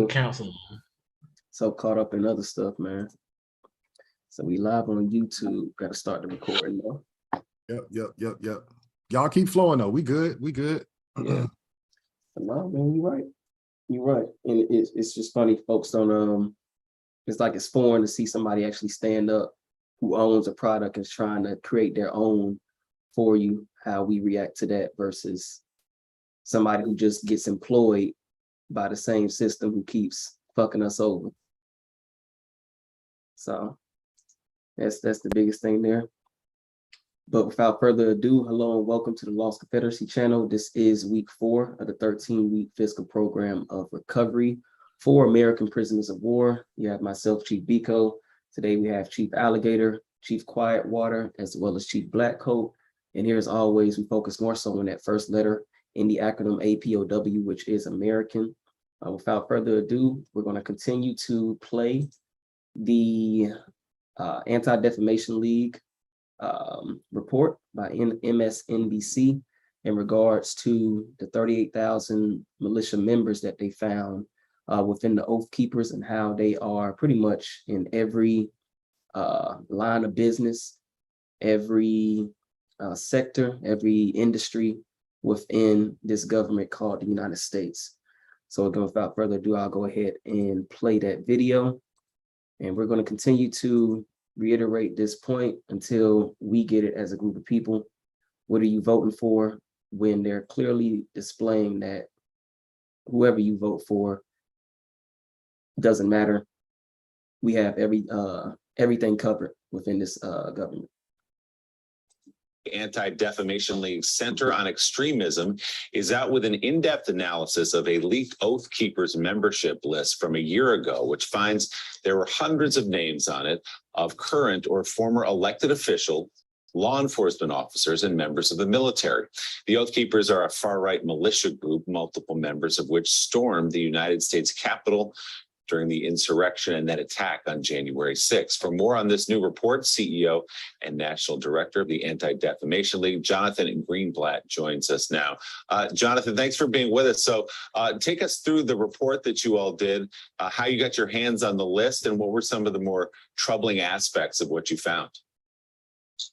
Council. So caught up in other stuff, man. So we live on YouTube. Got to start the recording though. Yep. Y'all keep flowing though. We good. Yeah. No, man, you're right. And it's just funny, folks don't it's like it's foreign to see somebody actually stand up who owns a product and is trying to create their own for you, how we react to that versus somebody who just gets employed by the same system who keeps fucking us over. So that's the biggest thing there. But without further ado, hello and welcome to the Lost Confederacy channel. This is week 4 of the 13-week fiscal program of recovery for American prisoners of war. You have myself, Chief Biko. Today we have Chief Alligator, Chief Quietwater, as well as Chief Blackcoat. And here, as always, we focus more so on that first letter in the acronym APOW, which is American. Without further ado, we're going to continue to play the Anti-Defamation League report by MSNBC in regards to the 38,000 militia members that they found within the Oath Keepers and how they are pretty much in every line of business, every sector, every industry within this government called the United States. So again, without further ado, I'll go ahead and play that video. And we're going to continue to reiterate this point until we get it as a group of people. What are you voting for when they're clearly displaying that whoever you vote for doesn't matter? We have everything covered within this government. Anti-Defamation League Center on Extremism is out with an in-depth analysis of a leaked Oath Keepers membership list from a year ago, which finds there were hundreds of names on it of current or former elected officials, law enforcement officers, and members of the military. The Oath Keepers are a far-right militia group, multiple members of which stormed the United States Capitol during the insurrection and that attack on January 6th. For more on this new report, CEO and National Director of the Anti-Defamation League, Jonathan Greenblatt, joins us now. Jonathan, thanks for being with us. So take us through the report that you all did, how you got your hands on the list, and what were some of the more troubling aspects of what you found?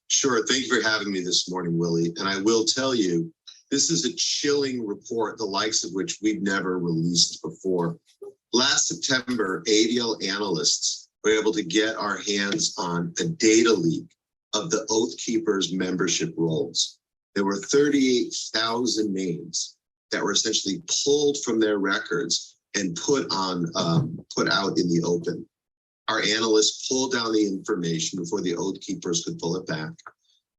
Sure. Thank you for having me this morning, Willie. And I will tell you, this is a chilling report, the likes of which we've never released before. Last September, ADL analysts were able to get our hands on a data leak of the Oath Keepers membership rolls. There were 38,000 names that were essentially pulled from their records and put out in the open. Our analysts pulled down the information before the Oath Keepers could pull it back.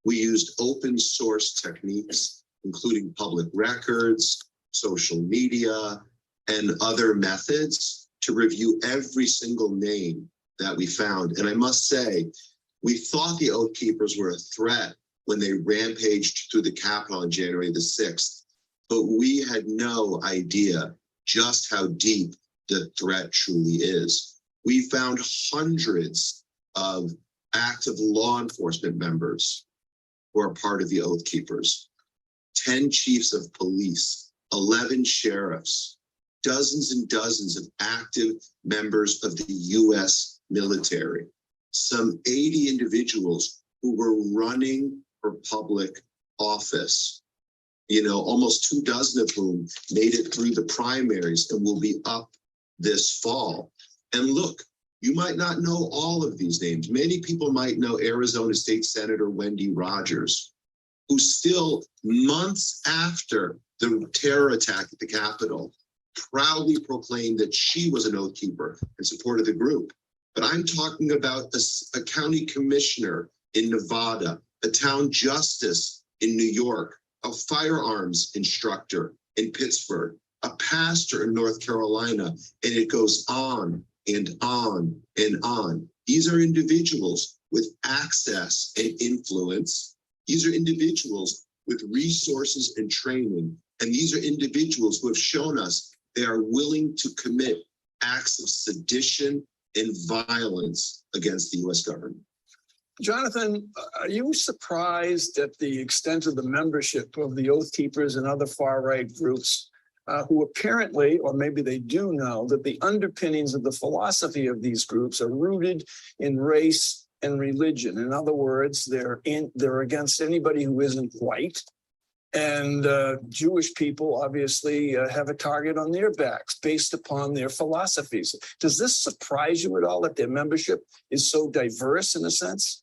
We used open source techniques, including public records, social media, and other methods to review every single name that we found. And I must say, we thought the Oath Keepers were a threat when they rampaged through the Capitol on January the 6th, but we had no idea just how deep the threat truly is. We found hundreds of active law enforcement members who are part of the Oath Keepers, 10 chiefs of police, 11 sheriffs, dozens and dozens of active members of the U.S. military, some 80 individuals who were running for public office, almost 24 of whom made it through the primaries and will be up this fall. And look, you might not know all of these names. Many people might know Arizona State Senator Wendy Rogers, who still months after the terror attack at the Capitol proudly proclaimed that she was an Oath Keeper and supported the group. But I'm talking about a county commissioner in Nevada, a town justice in New York, a firearms instructor in Pittsburgh, a pastor in North Carolina, and it goes on and on and on. These are individuals with access and influence. These are individuals with resources and training. And these are individuals who have shown us they are willing to commit acts of sedition and violence against the U.S. government. Jonathan, are you surprised at the extent of the membership of the Oath Keepers and other far-right groups? who apparently, or maybe they do know, that the underpinnings of the philosophy of these groups are rooted in race and religion. In other words, they're against anybody who isn't white. And Jewish people obviously have a target on their backs based upon their philosophies. Does this surprise you at all that their membership is so diverse in a sense?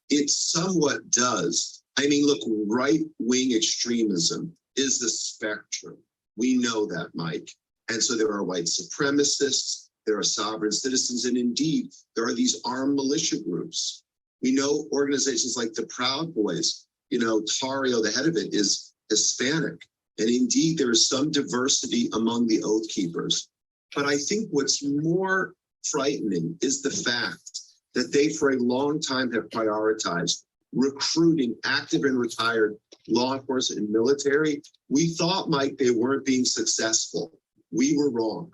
It somewhat does. I mean, look, right-wing extremism is the spectrum. We know that, Mike. And so there are white supremacists, there are sovereign citizens, and indeed, there are these armed militia groups. We know organizations like the Proud Boys, you know, Tario, the head of it, is Hispanic. And indeed, there is some diversity among the Oath Keepers. But I think what's more frightening is the fact that they, for a long time, have prioritized recruiting active and retired law enforcement and military. We thought, Mike, they weren't being successful. We were wrong.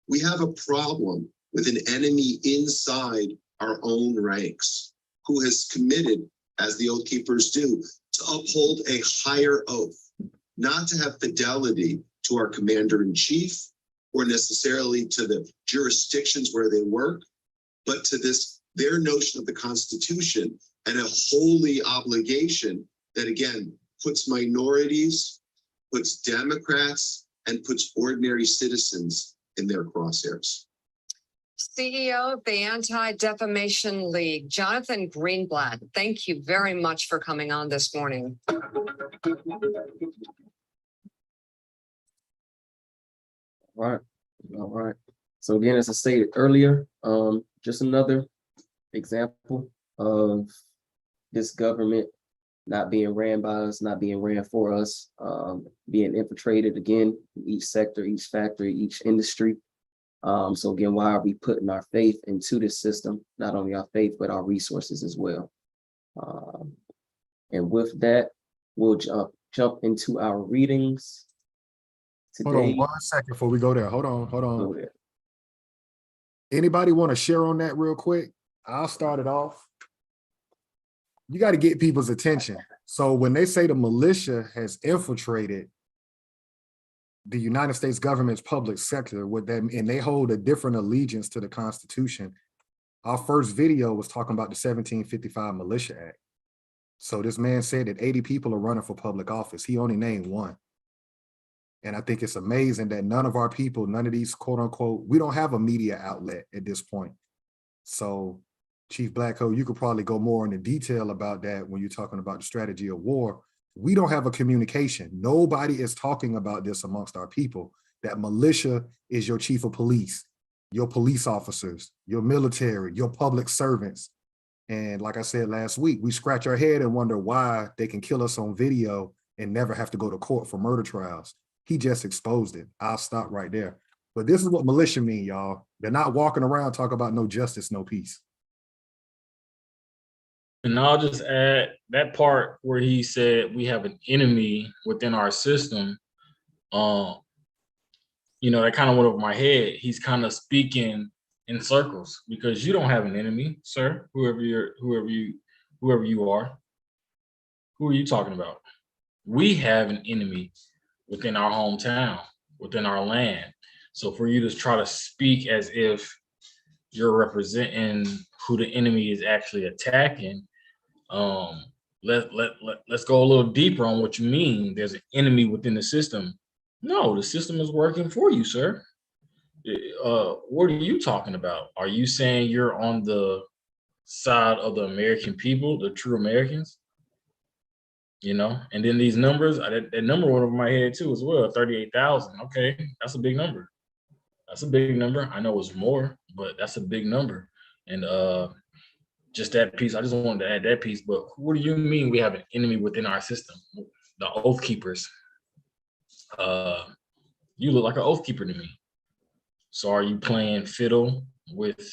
We have a problem with an enemy inside our own ranks who has committed, as the Oath Keepers do, to uphold a higher oath, not to have fidelity to our commander-in-chief or necessarily to the jurisdictions where they work, but to their notion of the Constitution and a holy obligation that, again, puts minorities, puts Democrats, and puts ordinary citizens in their crosshairs. CEO of the Anti-Defamation League, Jonathan Greenblatt, thank you very much for coming on this morning. All right. So again, as I stated earlier, just another example of this government not being ran by us, not being ran for us, being infiltrated again, each sector, each factory, each industry. So again, why are we putting our faith into this system? Not only our faith, but our resources as well. And with that, we'll jump into our readings today. Hold on 1 second before we go there. Hold on. Go there. Anybody want to share on that real quick? I'll start it off. You got to get people's attention. So when they say the militia has infiltrated the United States government's public sector, with them, and they hold a different allegiance to the Constitution. Our first video was talking about the 1755 Militia Act. So this man said that 80 people are running for public office. He only named one. And I think it's amazing that none of our people, none of these quote unquote, we don't have a media outlet at this point. So Chief Blackco, you could probably go more into detail about that when you're talking about the strategy of war. We don't have a communication. Nobody is talking about this amongst our people, that militia is your chief of police, your police officers, your military, your public servants. And like I said last week, we scratch our head and wonder why they can kill us on video and never have to go to court for murder trials. He just exposed it. I'll stop right there. But this is what militia mean, y'all. They're not walking around talking about no justice, no peace. And I'll just add that part where he said we have an enemy within our system. That kind of went over my head. He's kind of speaking in circles because you don't have an enemy, sir. Whoever you are. Who are you talking about? We have an enemy within our hometown, within our land. So for you to try to speak as if you're representing who the enemy is actually attacking, let's go a little deeper on what you mean. There's an enemy within the system. No, the system is working for you, sir. What are you talking about? Are you saying you're on the side of the American people, the true Americans? And then these numbers, that number went over my head too as well, 38,000. Okay, that's a big number. That's a big number. I know it's more, but that's a big number. And just that piece, I just wanted to add that piece. But what do you mean we have an enemy within our system? The Oath Keepers. You look like an Oath Keeper to me. So are you playing fiddle with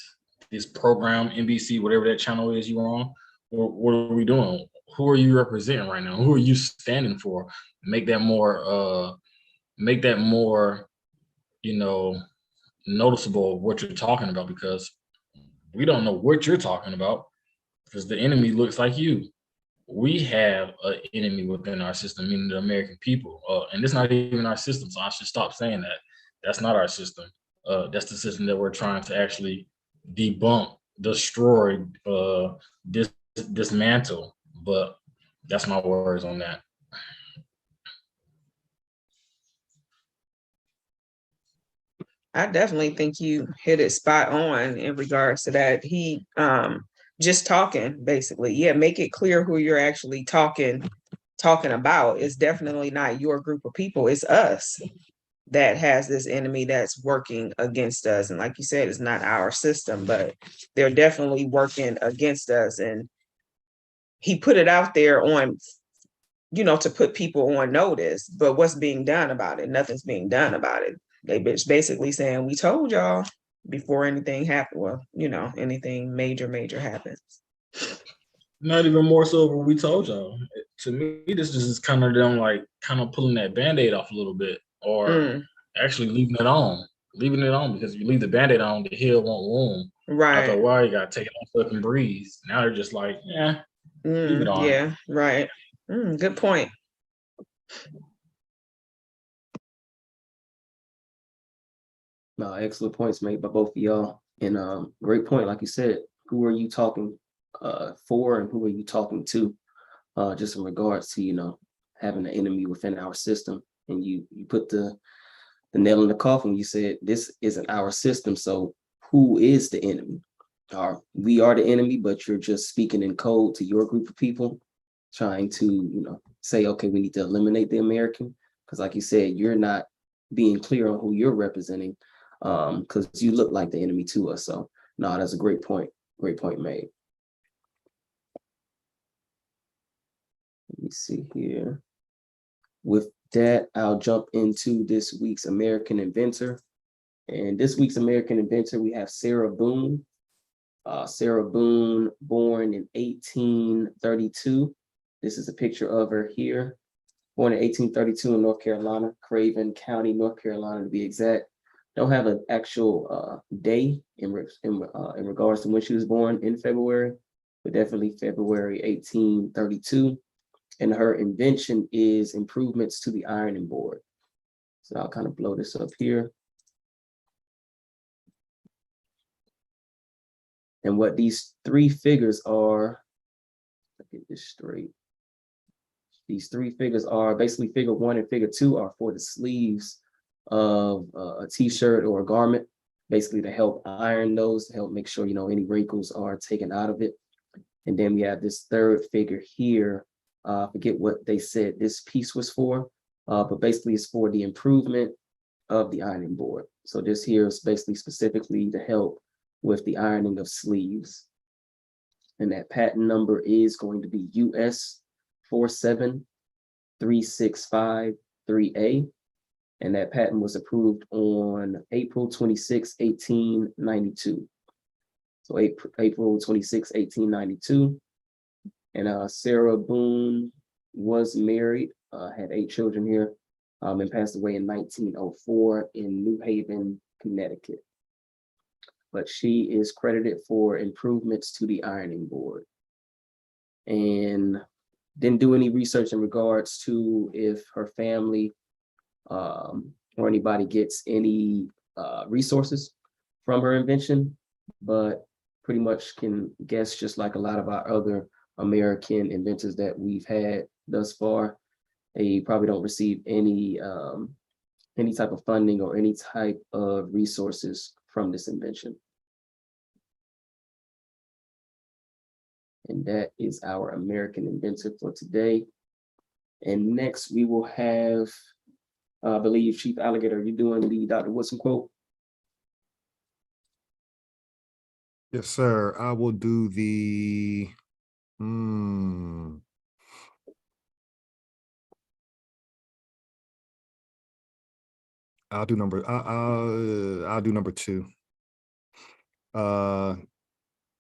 this program, NBC, whatever that channel is you're on? Or what are we doing? Who are you representing right now? Who are you standing for? Make that more, noticeable of what you're talking about, because we don't know what you're talking about, because the enemy looks like you. we have an enemy within our system, meaning the American people. And it's not even our system, so I should stop saying that. That's not our system. That's the system that we're trying to actually debunk, destroy, dismantle. But that's my words on that. I definitely think you hit it spot on in regards to that. He just talking basically. Yeah, make it clear who you're actually talking about. It's definitely not your group of people. It's us that has this enemy that's working against us. And like you said, it's not our system, but they're definitely working against us. And he put it out there on, to put people on notice, but what's being done about it? Nothing's being done about it. They basically saying, we told y'all before anything happened. Well, anything major happens. Not even more so what we told y'all. To me, this is kind of them like kind of pulling that Band-Aid off a little bit, or actually leaving it on. Because if you leave the Band-Aid on, the heal won't wound. Right. After a while, you gotta take it off and breathe. Now they're just like, leave it on. Yeah, right. Good point. No, excellent points made by both of y'all. And great point, like you said, who are you talking for and who are you talking to? Just in regards to, having an enemy within our system. And you put the nail in the coffin. You said this isn't our system. So who is the enemy? We are the enemy, but you're just speaking in code to your group of people, trying to, say, okay, we need to eliminate the American. Because like you said, you're not being clear on who you're representing, because you look like the enemy to us. So no, that's a great point. Great point made. Let me see here. With that, I'll jump into this week's American Inventor. And this week's American Inventor, we have Sara Boone. Sara Boone, born in 1832. This is a picture of her here. Born in 1832 in North Carolina, Craven County, North Carolina to be exact. Don't have an actual day in regards to when she was born in February, but definitely February 1832. And her invention is improvements to the ironing board. So I'll kind of blow this up here. And what these three figures are, let's get this straight. These three figures are basically figure 1 and figure 2 are for the sleeves of a t-shirt or a garment, basically to help iron those, to help make sure, any wrinkles are taken out of it. And then we have this third figure here. Forget what they said this piece was for, but basically it's for the improvement of the ironing board. So this here is basically specifically to help with the ironing of sleeves. And that patent number is going to be US 47365-3A. And that patent was approved on April 26, 1892. So April 26, 1892. And Sara Boone was married, had 8 children here, and passed away in 1904 in New Haven, Connecticut. But she is credited for improvements to the ironing board. And didn't do any research in regards to if her family or anybody gets any resources from her invention, but pretty much can guess, just like a lot of our other American inventors that we've had thus far, they probably don't receive any type of funding or any type of resources from this invention. And that is our American Inventor for today. And next we will have, I believe, Chief Alligator, are you doing the Dr. Woodson quote? Yes, sir. I will do the, I'll do number 2.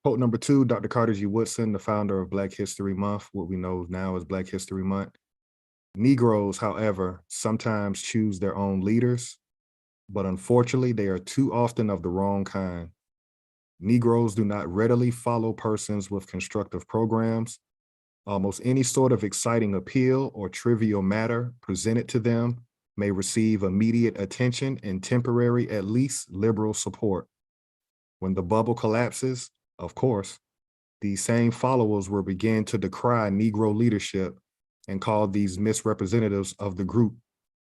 Quote number 2, Dr. Carter G. Woodson, the founder of Black History Month, what we know now as Black History Month. Negroes, however, sometimes choose their own leaders, but unfortunately, they are too often of the wrong kind. Negroes do not readily follow persons with constructive programs, Almost any sort of exciting appeal or trivial matter presented to them may receive immediate attention and temporary, at least liberal support. When the bubble collapses, of course, these same followers will begin to decry Negro leadership and call these misrepresentatives of the group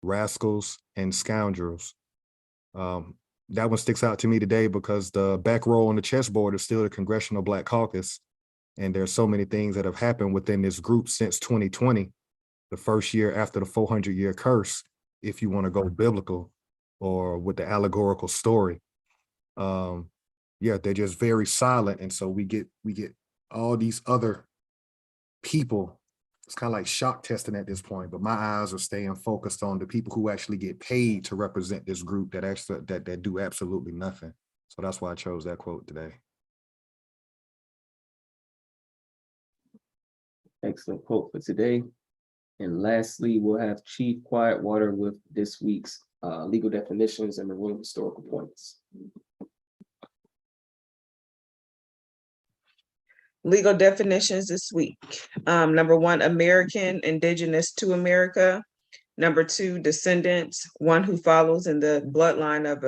rascals and scoundrels. That one sticks out to me today because the back row on the chessboard is still the Congressional Black Caucus. And there's so many things that have happened within this group since 2020, the first year after the 400-year curse, if you want to go biblical or with the allegorical story. Yeah, they're just very silent. And so we get all these other people. It's kind of like shock testing at this point, but my eyes are staying focused on the people who actually get paid to represent this group that do absolutely nothing. So that's why I chose that quote today. Excellent quote for today. And lastly, we'll have Chief Quietwater with this week's legal definitions and maroon historical points. Legal definitions this week. Number 1, American, indigenous to America. Number 2, descendants, one who follows in the bloodline of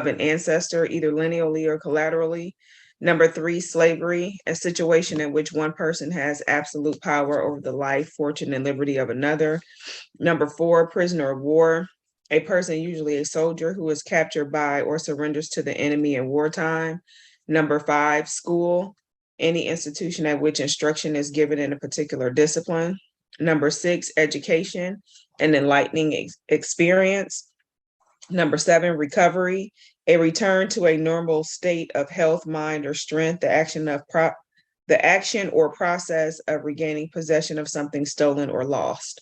an ancestor, either lineally or collaterally. Number 3, slavery, a situation in which one person has absolute power over the life, fortune, and liberty of another. Number 4, prisoner of war, a person, usually a soldier, who is captured by or surrenders to the enemy in wartime. Number 5, school, any institution at which instruction is given in a particular discipline. Number 6, education, an enlightening experience. Number 7, recovery, a return to a normal state of health, mind, or strength, the action or process of regaining possession of something stolen or lost.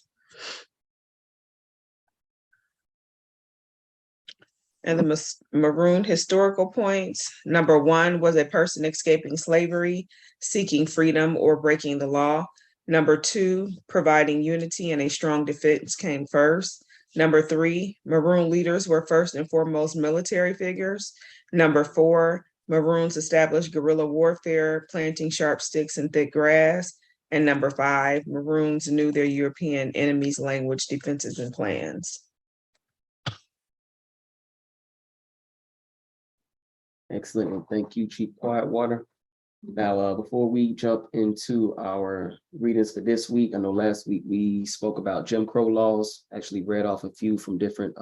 And the maroon historical points. Number 1 was a person escaping slavery, seeking freedom, or breaking the law. Number 2, providing unity and a strong defense came first. Number 3, maroon leaders were first and foremost military figures. Number 4, maroons established guerrilla warfare, planting sharp sticks in thick grass. And number 5, maroons knew their European enemies' language, defenses, and plans. Excellent. And thank you, Chief Quietwater. Now, before we jump into our readings for this week, I know last week we spoke about Jim Crow laws, actually read off a few from different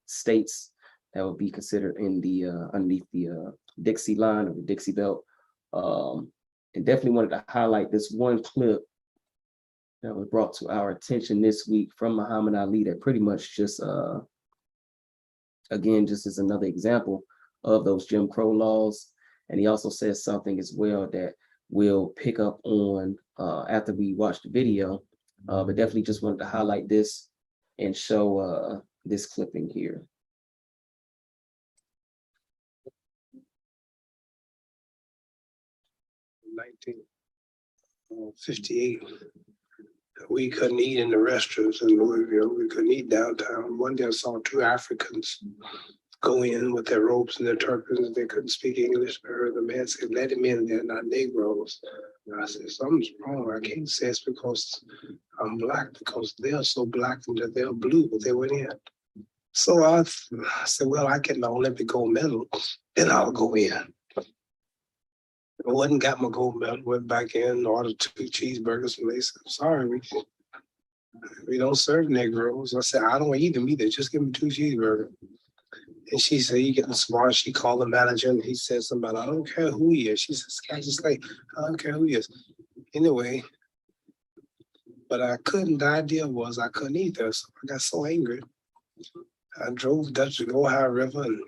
states that would be considered in the underneath the Dixie line or the Dixie belt. And definitely wanted to highlight this one clip that was brought to our attention this week from Muhammad Ali that pretty much just, again, just as another example of those Jim Crow laws. And he also says something as well that we'll pick up on after we watch the video, but definitely just wanted to highlight this and show this clipping here. 1958, we couldn't eat in the restaurants in Louisville. We couldn't eat downtown. One day I saw 2 Africans go in with their robes and their turbans. They couldn't speak English. I heard the man say, "Let them in, they're not Negroes." And I said, something's wrong. I can't say it's because I'm Black, because they're so Black that they're blue, but they went in. So I said, well, I get my Olympic gold medal, then I'll go in. I went and got my gold medal, went back in, ordered 2 cheeseburgers, and they said, sorry, we don't serve Negroes. I said, I don't eat them either, just give me 2 cheeseburgers. And she said, you getting smart. She called the manager and he said something about, I don't care who he is. She said, I just like, I don't care who he is. Anyway, but I couldn't, the idea was I couldn't eat there. So I got so angry. I drove Dutch to the Ohio River and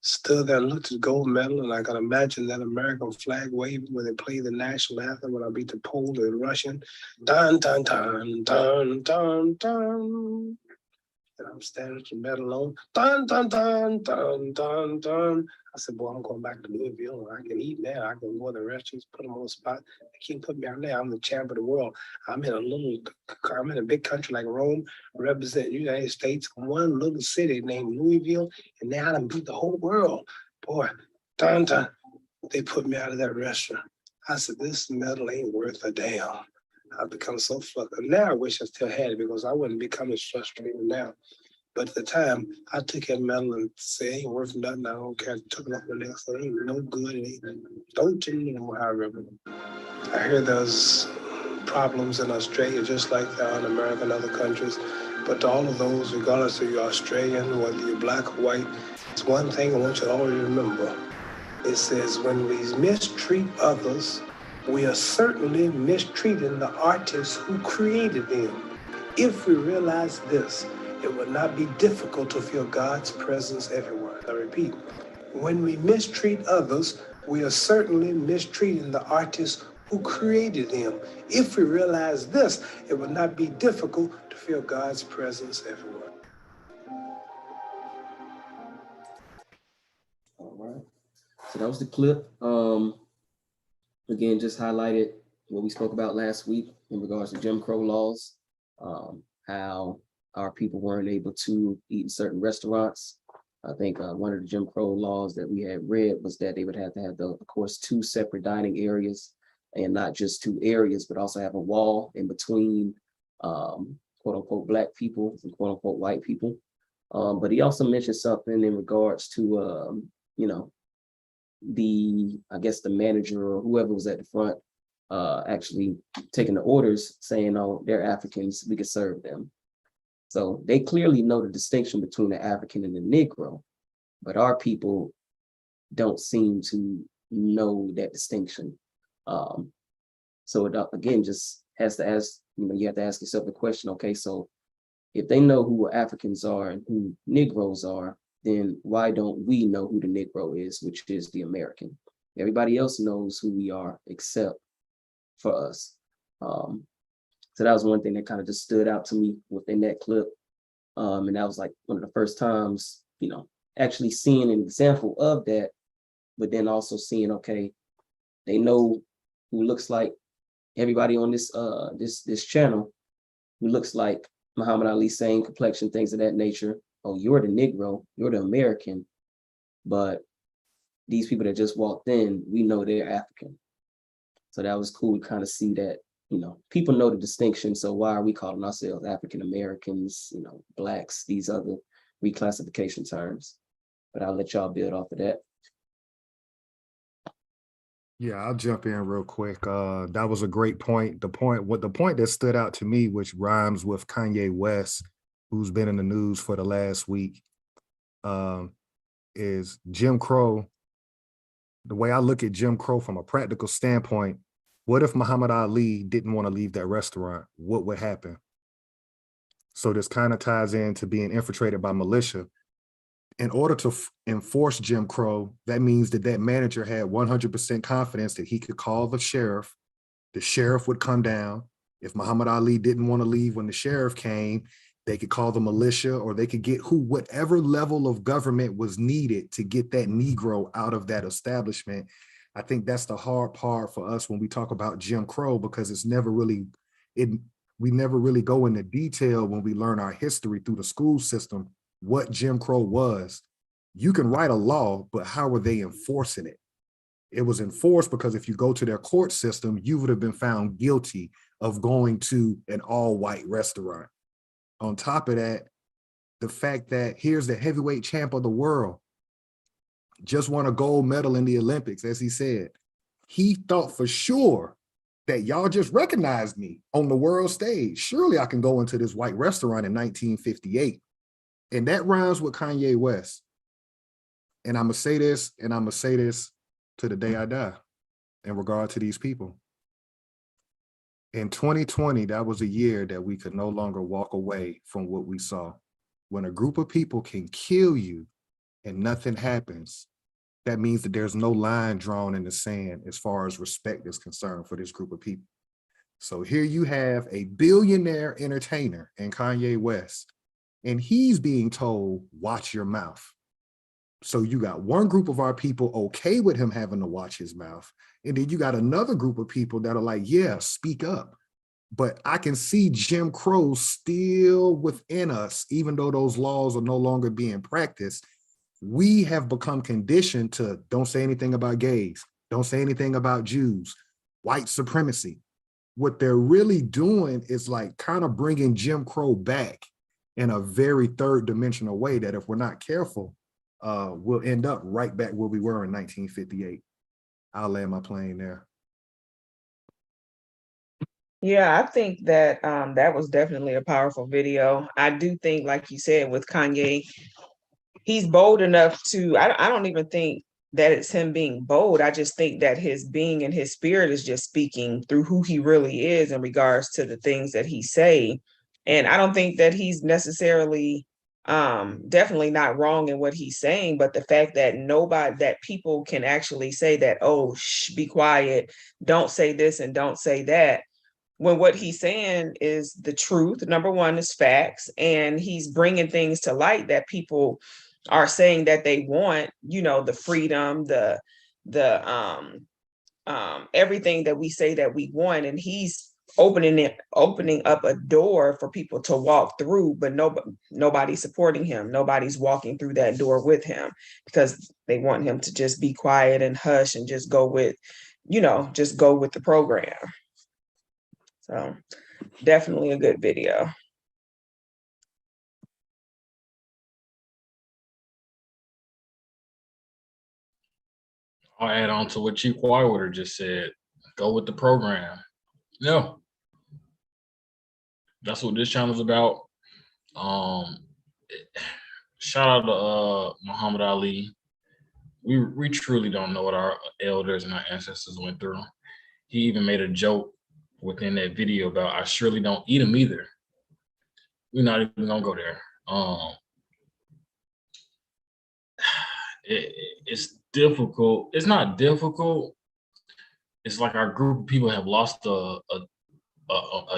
stood there and looked at the gold medal. And I could imagine that American flag waving when they play the national anthem, when I beat the Pole in Russian. Dun, dun, dun, dun, dun, dun. And I'm standing with the medal on. Dun, dun, dun, dun, dun, dun. I said, boy, I'm going back to Louisville. I can eat now. I can go to the restaurants, put them on the spot. They can't put me out there. I'm the champ of the world. I'm in a big country like Rome, represent the United States, one little city named Louisville, and now I done beat the whole world. Boy, dun, dun. They put me out of that restaurant. I said, this medal ain't worth a damn. I've become so frustrated. Now I wish I still had it because I wouldn't become as frustrated now. But at the time, I took that medal and said, ain't worth nothing. I don't care. I took it off the next. It ain't no good. It ain't, don't you know how I remember. I hear there's problems in Australia, just like there are in America and other countries. But to all of those, regardless of you're Australian, whether you're black or white, it's one thing I want you to always remember. It says, when we mistreat others, we are certainly mistreating the artists who created them. If we realize this, it will not be difficult to feel God's presence everywhere. I repeat, when we mistreat others, we are certainly mistreating the artists who created them. If we realize this, it will not be difficult to feel God's presence everywhere. All right. So that was the clip. Again, just highlighted what we spoke about last week in regards to Jim Crow laws, how our people weren't able to eat in certain restaurants. I think one of the Jim Crow laws that we had read was that they would have to have, of course, 2 separate dining areas, and not just 2 areas, but also have a wall in between quote unquote black people and quote unquote white people. But he also mentioned something in regards to, you know, I guess the manager or whoever was at the front actually taking the orders saying, oh, they're Africans, we could serve them. So they clearly know the distinction between the African and the Negro, but our people don't seem to know that distinction. So it, again, just has to ask, you have to ask yourself the question, okay, so if they know who Africans are and who Negroes are, then why don't we know who the Negro is, which is the American? Everybody else knows who we are except for us. So that was one thing that kind of just stood out to me within that clip. And that was like one of the first times, actually seeing an example of that, but then also seeing, okay, they know who looks like everybody on this this channel, who looks like Muhammad Ali, same complexion, things of that nature. Oh, you're the Negro, you're the American, but these people that just walked in, we know they're African. So that was cool to kind of see that, people know the distinction. So why are we calling ourselves African Americans, blacks, these other reclassification terms? But I'll let y'all build off of that. Yeah, I'll jump in real quick. That was a great point. The point that stood out to me, which rhymes with Kanye West, who's been in the news for the last week, is Jim Crow. The way I look at Jim Crow from a practical standpoint, what if Muhammad Ali didn't want to leave that restaurant? What would happen? So this kind of ties into being infiltrated by militia. In order to enforce Jim Crow, that means that manager had 100% confidence that he could call the sheriff would come down. If Muhammad Ali didn't want to leave when the sheriff came, they could call the militia, or they could get whatever level of government was needed to get that Negro out of that establishment. I think that's the hard part for us when we talk about Jim Crow, because we never really go into detail when we learn our history through the school system, what Jim Crow was. You can write a law, but how were they enforcing it? It was enforced because if you go to their court system, you would have been found guilty of going to an all-white restaurant. On top of that, the fact that here's the heavyweight champ of the world, just won a gold medal in the Olympics, as he said. He thought for sure that y'all just recognized me on the world stage. Surely I can go into this white restaurant in 1958. And that rhymes with Kanye West. And I'm going to say this, and I'm going to say this to the day I die in regard to these people. In 2020, that was a year that we could no longer walk away from what we saw. When a group of people can kill you and nothing happens, that means that there's no line drawn in the sand as far as respect is concerned for this group of people. So here you have a billionaire entertainer in Kanye West, and he's being told, watch your mouth. So you got one group of our people okay with him having to watch his mouth. And then you got another group of people that are like, yeah, speak up. But I can see Jim Crow still within us, even though those laws are no longer being practiced. We have become conditioned to don't say anything about gays, don't say anything about Jews, white supremacy. what they're really doing is like kind of bringing Jim Crow back in a very third dimensional way that if we're not careful, we'll end up right back where we were in 1958. I'll land my plane there. Yeah, I think that that was definitely a powerful video. I do think, like you said, with Kanye, he's bold enough to, I don't even think that it's him being bold. I just think that his being and his spirit is just speaking through who he really is in regards to the things that he say. And I don't think that he's necessarily definitely not wrong in what he's saying, but the fact that that people can actually say that, oh, shh, be quiet, don't say this and don't say that, when what he's saying is the truth. Number one is facts, and he's bringing things to light that people are saying that they want, you know, the freedom, the everything that we say that we want, and he's opening up a door for people to walk through, but nobody's supporting him. Nobody's walking through that door with him because they want him to just be quiet and hush and just go with, you know, just go with the program. So definitely a good video. I'll add on to what Chief Whitewater just said. Go with the program. No. That's what this channel is about. Shout out to Muhammad Ali. We truly don't know what our elders and our ancestors went through. He even made a joke within that video about, I surely don't eat them either. We're not even gonna go there. It's difficult. It's not difficult. It's like our group of people have lost a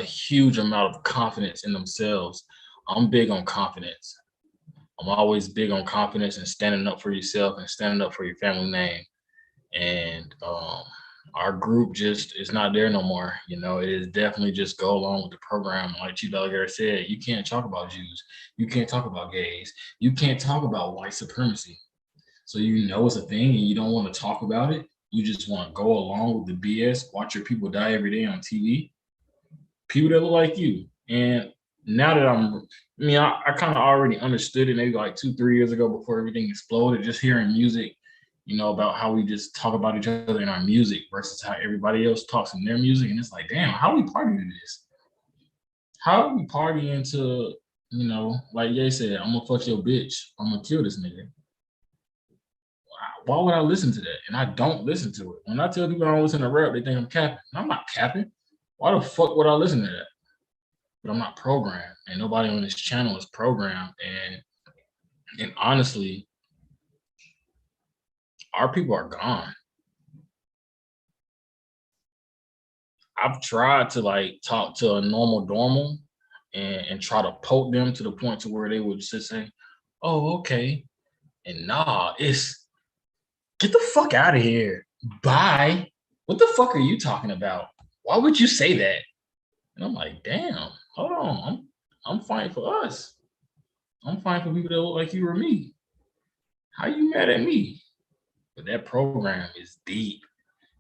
huge amount of confidence in themselves. I'm big on confidence. I'm always big on confidence and standing up for yourself and standing up for your family name. And our group just is not there no more. You know, it is definitely just go along with the program. Like Chief Delegator said, you can't talk about Jews. You can't talk about gays. You can't talk about white supremacy. So you know it's a thing and you don't want to talk about it. You just want to go along with the BS, watch your people die every day on TV. People that look like you. And now that I kind of already understood it maybe like 2-3 years ago before everything exploded, just hearing music, you know, about how we just talk about each other in our music versus how everybody else talks in their music. And it's like, damn, how we party to this? How we party into, you know, like Ye said, I'm gonna fuck your bitch. I'm gonna kill this nigga. Why would I listen to that? And I don't listen to it. When I tell people I don't listen to rap, they think I'm capping. I'm not capping. Why the fuck would I listen to that? But I'm not programmed, and nobody on this channel is programmed. And honestly, our people are gone. I've tried to like talk to a normal and try to poke them to the point to where they would just say, oh, okay. And nah, it's get the fuck out of here. Bye. What the fuck are you talking about? Why would you say that? And I'm like, damn, hold on. I'm fighting for us. I'm fighting for people that look like you or me. How you mad at me? But that program is deep.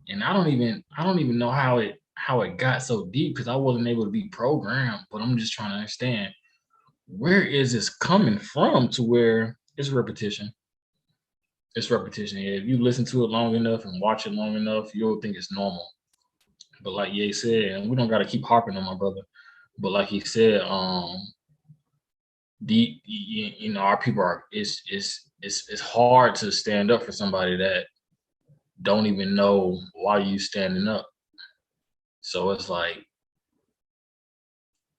And I don't even know how it got so deep because I wasn't able to be programmed, but I'm just trying to understand where is this coming from to where it's repetition. It's repetition. If you listen to it long enough and watch it long enough, you'll think it's normal. But like Ye said, and we don't got to keep harping on my brother, but like he said, you know, our people are, it's hard to stand up for somebody that don't even know why you standing up. So it's like,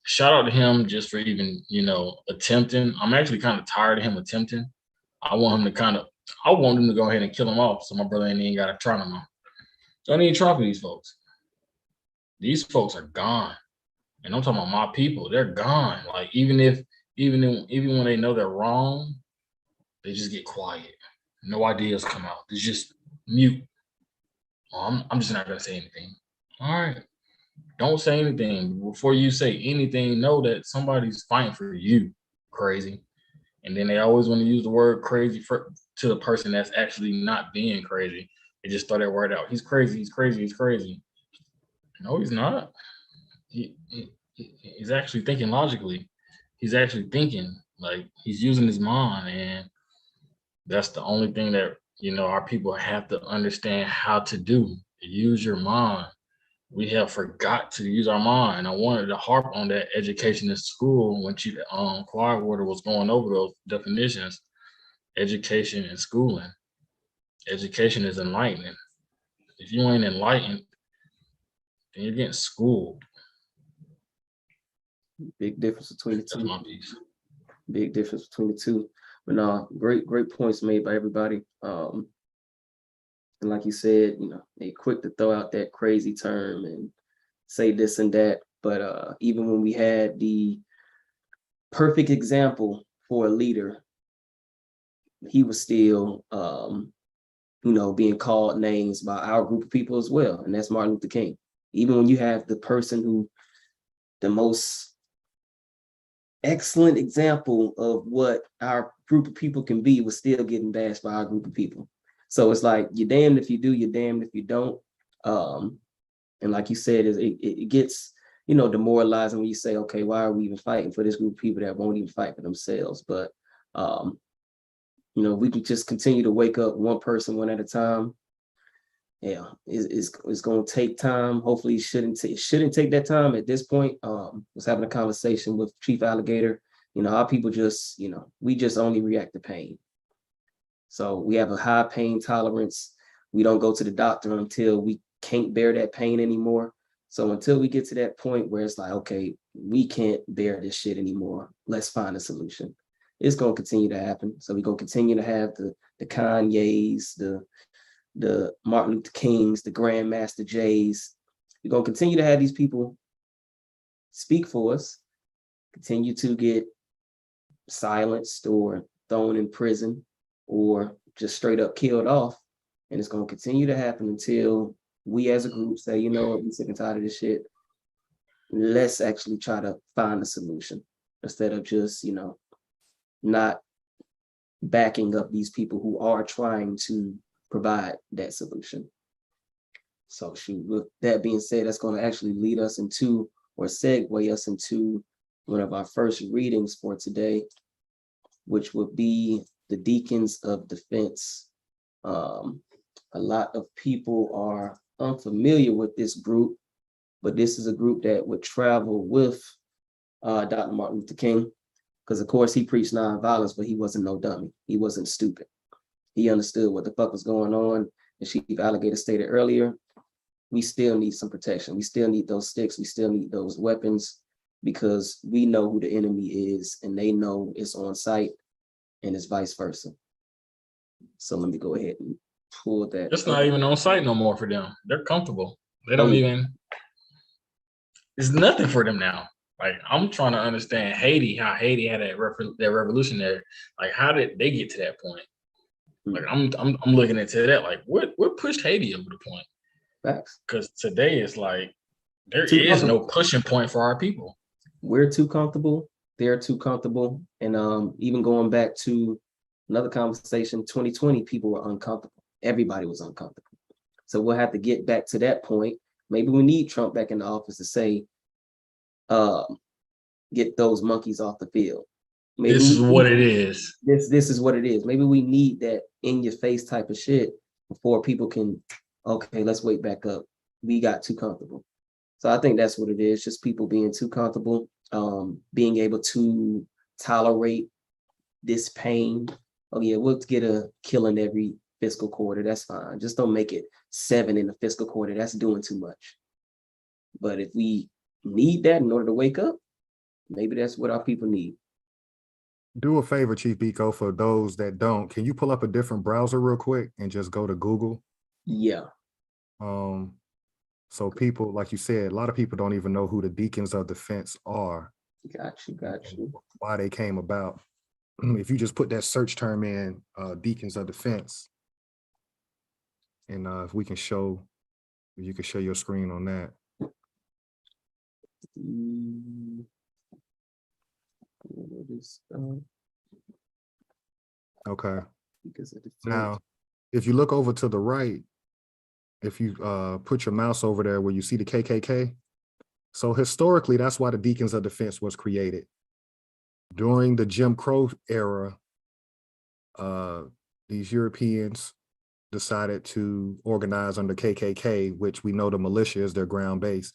shout out to him just for even, you know, attempting. I'm actually kind of tired of him attempting. I want him to go ahead and kill him off so my brother ain't even got to try no more. Don't even try for these folks. These folks are gone. And I'm talking about my people, they're gone. Like even when they know they're wrong, they just get quiet. No ideas come out. It's just mute. Oh, I'm just not gonna say anything. All right. Don't say anything. Before you say anything, know that somebody's fighting for you, crazy. And then they always want to use the word crazy to the person that's actually not being crazy. They just throw that word out. He's crazy, he's crazy, he's crazy. No, he's not. he's actually thinking logically. He's actually thinking, like, he's using his mind, and that's the only thing that, you know, our people have to understand how to do. Use your mind. We have forgot to use our mind. I wanted to harp on that education in school when Chief Firewater was going over those definitions. Education and schooling. Education is enlightening. If you ain't enlightened, then you're getting schooled. Big difference between the That's two. my piece. Big difference between the two. But no, great points made by everybody. And like you said, you know, they quick to throw out that crazy term and say this and that. But even when we had the perfect example for a leader, he was still, you know, being called names by our group of people as well. And that's Martin Luther King. Even when you have the person who, the most excellent example of what our group of people can be, was still getting bashed by our group of people. So it's like, you're damned if you do, you're damned if you don't. And like you said, it gets, you know, demoralizing when you say, okay, why are we even fighting for this group of people that won't even fight for themselves? But, you know, we can just continue to wake up one person, one at a time. Yeah, it's going to take time. Hopefully it shouldn't take that time at this point. I was having a conversation with Chief Alligator. You know, our people just, you know, we just only react to pain. So we have a high pain tolerance. We don't go to the doctor until we can't bear that pain anymore. So until we get to that point where it's like, okay, we can't bear this shit anymore, let's find a solution. It's going to continue to happen. So we're going to continue to have the Kanye's, the Martin Luther Kings, the Grandmaster Jays. We're going to continue to have these people speak for us, continue to get silenced or thrown in prison, or just straight up killed off. And it's going to continue to happen until we as a group say, you know what, we're sick and tired of this shit. Let's actually try to find a solution instead of just, you know, not backing up these people who are trying to provide that solution. So shoot, with that being said, that's going to actually lead us into, or segue us into, one of our first readings for today, which would be the Deacons of Defense. A lot of people are unfamiliar with this group, but this is a group that would travel with Dr. Martin Luther King, because of course he preached nonviolence, but he wasn't no dummy. He wasn't stupid. He understood what the fuck was going on. And Chief Alligator stated earlier, we still need some protection. We still need those sticks. We still need those weapons, because we know who the enemy is and they know it's on site, and it's vice versa. So let me go ahead and pull that. It's not even on site no more for them. They're comfortable. They don't even, it's nothing for them now. Like, I'm trying to understand Haiti, how Haiti had that revolutionary. Like, how did they get to that point? Like, I'm looking into that. Like, what pushed Haiti over the point? Facts. Because today it's like there is no pushing point for our people. We're too comfortable. They're too comfortable. And even going back to another conversation, 2020, people were uncomfortable. Everybody was uncomfortable. So we'll have to get back to that point. Maybe we need Trump back in the office to say, get those monkeys off the field. Maybe this is what it is. This is what it is. Maybe we need that in your face type of shit before people can, okay, let's wake back up. We got too comfortable. So I think that's what it is. Just people being too comfortable, being able to tolerate this pain. Oh yeah, we'll get a killing every fiscal quarter. That's fine. Just don't make it 7 in the fiscal quarter. That's doing too much. But if we need that in order to wake up, maybe that's what our people need. Do a favor, Chief Biko, for those that don't. Can you pull up a different browser real quick and just go to Google? Yeah. So people, like you said, a lot of people don't even know who the Deacons of Defense are. Got you. Why they came about. If you just put that search term in, Deacons of Defense, and if we can show, if you can show your screen on that. Okay. Now, if you look over to the right, if you put your mouse over there where you see the KKK, So historically, that's why the Deacons of Defense was created. During the Jim Crow era, these Europeans decided to organize under KKK, which we know the militia is their ground base.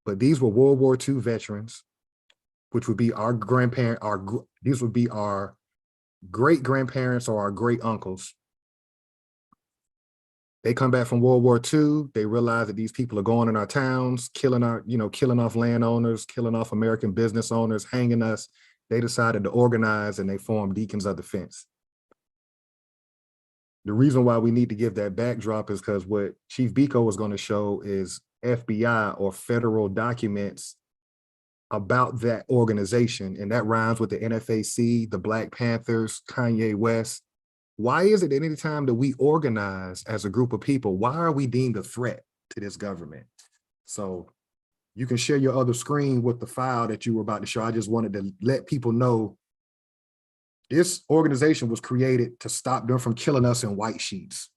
But these were World War II veterans, which would be our grandparent, these would be our great grandparents or our great uncles. They come back from World War II. They realize that these people are going in our towns, killing off landowners, killing off American business owners, hanging us. They decided to organize and they formed Deacons of Defense. The reason why we need to give that backdrop is because what Chief Biko was going to show is FBI or federal documents about that organization. And that rhymes with the NFAC, the Black Panthers, Kanye West. Why is it that anytime that we organize as a group of people, why are we deemed a threat to this government? So you can share your other screen with the file that you were about to show. I just wanted to let people know this organization was created to stop them from killing us in white sheets.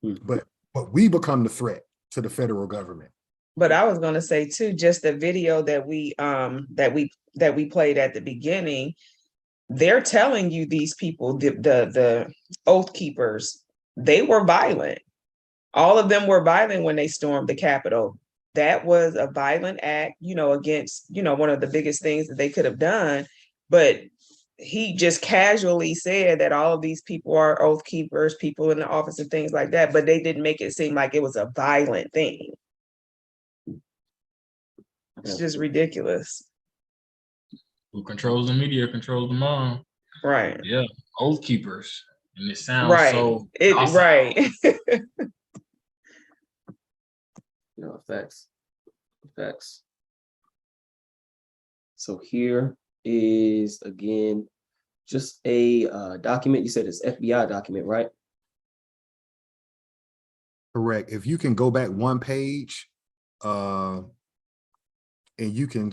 But we become the threat to the federal government. But I was going to say too, just the video that we played at the beginning, they're telling you these people, the Oath Keepers, they were violent. All of them were violent when they stormed the Capitol. That was a violent act, against, one of the biggest things that they could have done. But he just casually said that all of these people are Oath Keepers, people in the office and things like that, but they didn't make it seem like it was a violent thing. It's just ridiculous. Who controls the media controls them all. Right. Yeah, Oath Keepers. And it sounds right. so right. Facts. So here is, again, just a document. You said it's FBI document, right? Correct. If you can go back one page, and you can,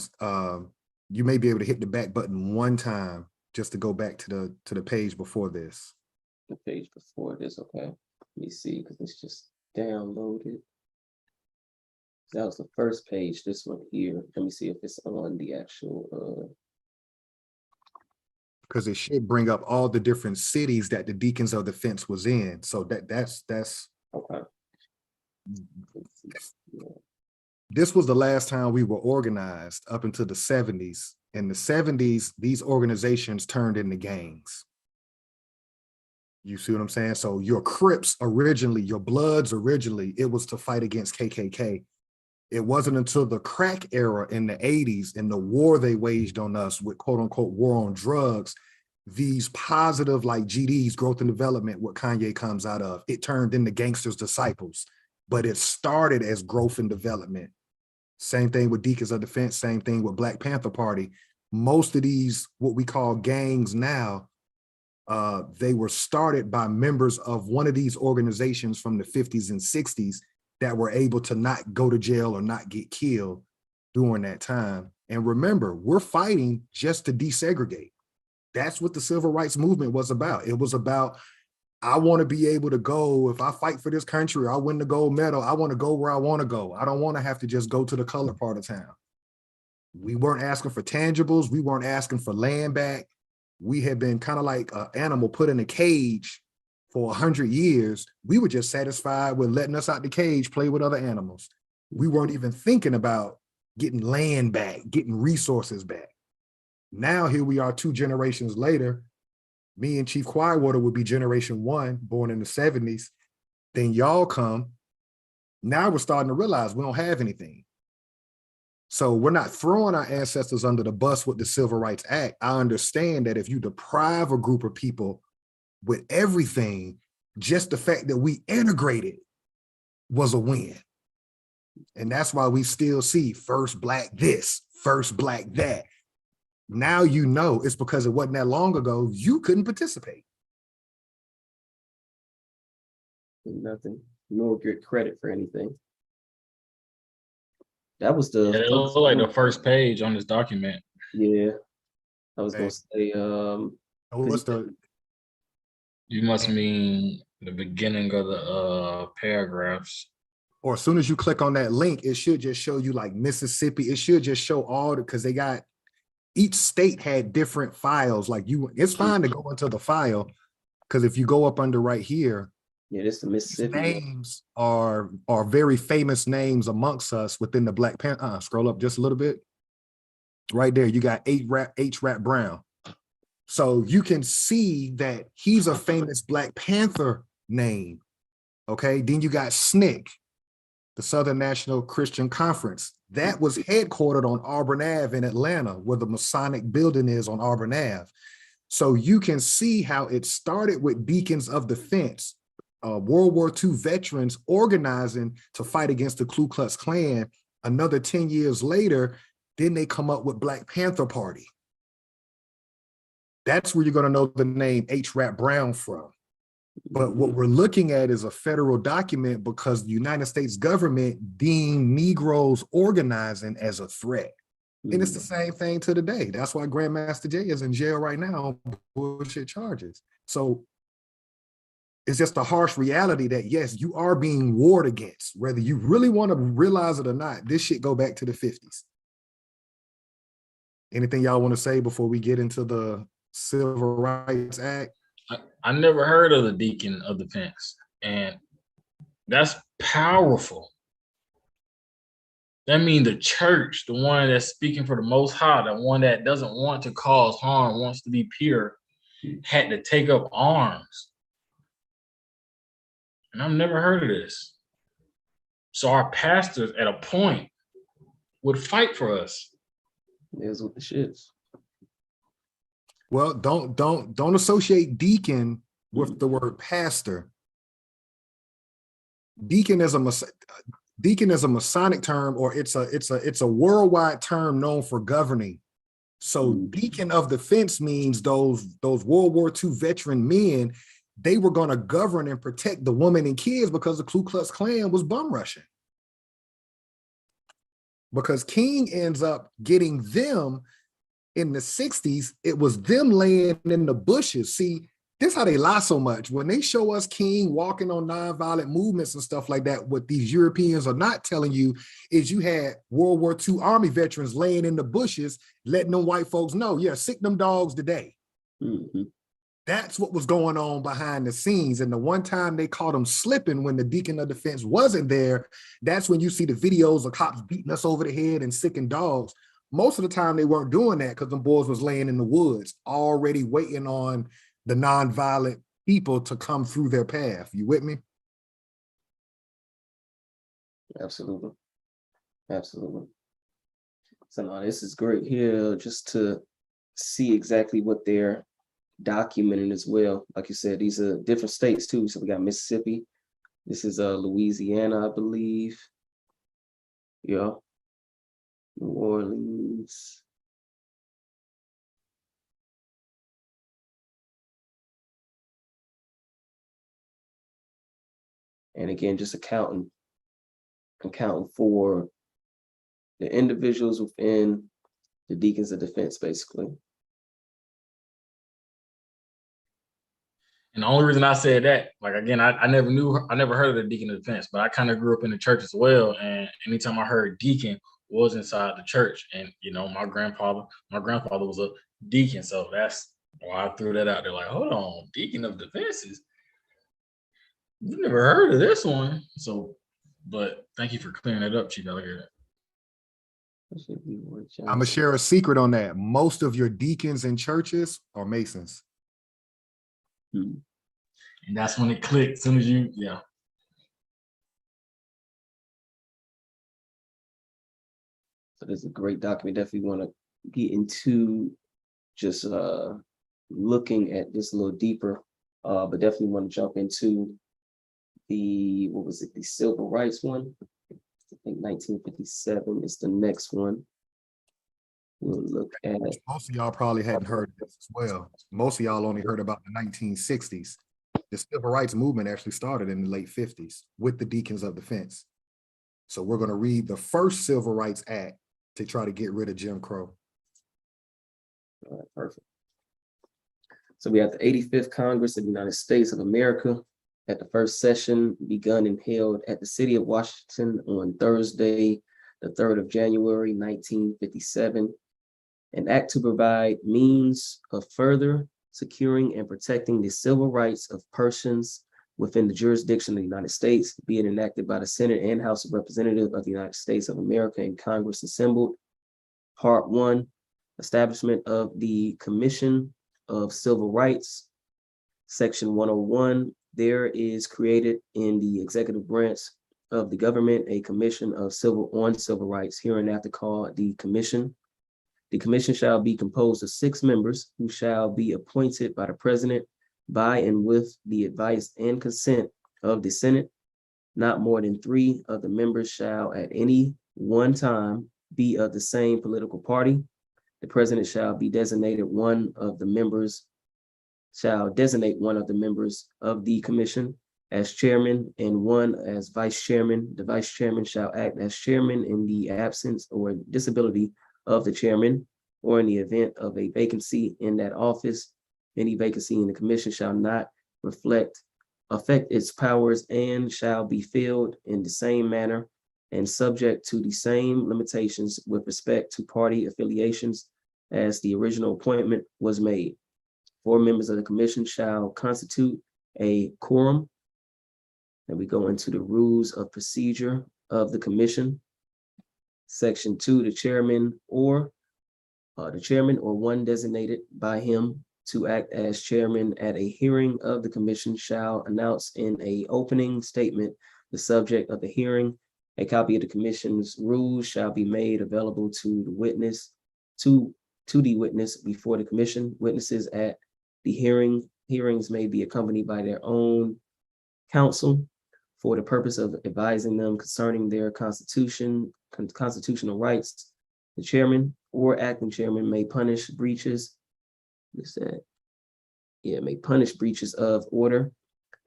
you may be able to hit the back button one time just to go back to the page before this. The page before this, okay. Let me see, because it's just downloaded. That was the first page, this one here. Let me see if it's on the actual because it should bring up all the different cities that the Deacons of Defense was in. So that's okay. This was the last time we were organized up into the 70s. In the 70s, these organizations turned into gangs. You see what I'm saying? So your Crips originally, your Bloods originally, it was to fight against KKK. It wasn't until the crack era in the 80s and the war they waged on us with quote unquote war on drugs, these positive like GDs, growth and development, what Kanye comes out of, it turned into Gangsters Disciples, but it started as growth and development. Same thing with Deacons of Defense, same thing with Black Panther Party. Most of these, what we call gangs now, they were started by members of one of these organizations from the 50s and 60s that were able to not go to jail or not get killed during that time. And remember, we're fighting just to desegregate. That's what the civil rights movement was about. It was about, I want to be able to go, if I fight for this country, I win the gold medal, I want to go where I want to go. I don't want to have to just go to the colored part of town. We weren't asking for tangibles. We weren't asking for land back. We had been kind of like an animal put in a cage for 100 years. We were just satisfied with letting us out the cage, play with other animals. We weren't even thinking about getting land back, getting resources back. Now here we are 2 generations later. Me and Chief Quietwater would be generation 1, born in the 70s. Then y'all come. Now we're starting to realize we don't have anything. So we're not throwing our ancestors under the bus with the Civil Rights Act. I understand that if you deprive a group of people with everything, just the fact that we integrated was a win. And that's why we still see first Black this, first Black that. Now you know it's because it wasn't that long ago you couldn't participate. Nothing, nor get credit for anything. That was the it looked like the first page on this document. Yeah. I was gonna say what's the you must mean the beginning of the paragraphs. or as soon as you click on that link, it should just show you like Mississippi. It should just show all because they got each state had different files. Like it's fine to go into the file because if you go up under right here, Yeah, this the Mississippi. names are very famous names amongst us within the Black Panther. Scroll up just a little bit. Right there, you got H. Rap Brown. So you can see that he's a famous Black Panther name. Okay, then you got SNCC, the Southern National Christian Conference. That was headquartered on Auburn Ave in Atlanta, where the Masonic building is on Auburn Ave. So you can see how it started with Deacons of Defense, World War II veterans organizing to fight against the Ku Klux Klan. Another 10 years later, then they come up with Black Panther Party. That's where you're going to know the name H. Rap Brown from. But what we're looking at is a federal document because the United States government deemed Negroes organizing as a threat. And it's the same thing to today. That's why Grandmaster Jay is in jail right now on bullshit charges. So it's just a harsh reality that, yes, you are being warred against, whether you really want to realize it or not. This shit go back to the 50s. Anything y'all want to say before we get into the Civil Rights Act? I never heard of the Deacon of Defense, and that's powerful. That means the church, the one that's speaking for the Most High, the one that doesn't want to cause harm, wants to be pure, had to take up arms. And I've never heard of this. So our pastors at a point would fight for us. There's what the shits. Well, don't associate deacon with the word pastor. Deacon is a Masonic term, or it's a worldwide term known for governing. So Deacon of Defense means those World War II veteran men, they were going to govern and protect the women and kids because the Ku Klux Klan was bum rushing. Because King ends up getting them in the 60s, it was them laying in the bushes. See, this is how they lie so much. When they show us King walking on nonviolent movements and stuff like that, what these Europeans are not telling you is you had World War II Army veterans laying in the bushes, letting them white folks know, yeah, sick them dogs today. That's what was going on behind the scenes. And the one time they caught them slipping when the Deacon of Defense wasn't there, that's when you see the videos of cops beating us over the head and sicking dogs. Most of the time they weren't doing that because the boys was laying in the woods, already waiting on the nonviolent people to come through their path. You with me? Absolutely. Absolutely. So now this is great here just to see exactly what they're documenting as well. Like you said, these are different states too. So we got Mississippi. This is Louisiana, I believe. Yeah. New Orleans. And again, just accounting for the individuals within the Deacons of Defense, basically. And the only reason I said that, like, again, I never heard of the Deacon of Defense, but I kind of grew up in the church as well. And anytime I heard deacon was inside the church, and my grandfather was a deacon, so that's why I threw that out there. Like, hold on, Deacon of Defenses, you never heard of this one. So, but thank you for clearing it up, Chief Alligator. I'm gonna share a secret on that. Most of your deacons in churches are Masons. And that's when it clicked. As soon as yeah. So this is a great document. Definitely want to get into just looking at this a little deeper, but definitely want to jump into the, what was it, the civil rights one? I think 1957 is the next one. We'll look at. Most of y'all probably hadn't heard of this as well. Most of y'all only heard about the 1960s. The civil rights movement actually started in the late 50s with the Deacons of Defense. So we're going to read the first Civil Rights Act to try to get rid of Jim Crow. All right, perfect. So we have the 85th Congress of the United States of America. at the first session begun and held at the City of Washington on Thursday, the 3rd of January, 1957. An act to provide means of further securing and protecting the civil rights of persons within the jurisdiction of the United States, being enacted by the Senate and House of Representatives of the United States of America and Congress assembled. Part 1, establishment of the Commission of Civil Rights. Section 101, there is created in the executive branch of the government a commission of civil rights, hereinafter called the Commission. The commission shall be composed of 6 members who shall be appointed by the president by and with the advice and consent of the Senate. Not more than 3 of the members shall at any one time be of the same political party. The president shall designate one of the members of the commission as chairman and one as vice chairman. The vice chairman shall act as chairman in the absence or disability of the chairman, or in the event of a vacancy in that office. Any vacancy in the commission shall not affect its powers and shall be filled in the same manner and subject to the same limitations with respect to party affiliations as the original appointment was made. 4 members of the commission shall constitute a quorum. And we go into the rules of procedure of the commission. Section 2, the chairman or one designated by him to act as chairman at a hearing of the commission shall announce in an opening statement the subject of the hearing. A copy of the commission's rules shall be made available to the witness before the commission. Witnesses at the hearings may be accompanied by their own counsel for the purpose of advising them concerning their constitutional rights. The chairman or acting chairman may punish breaches of order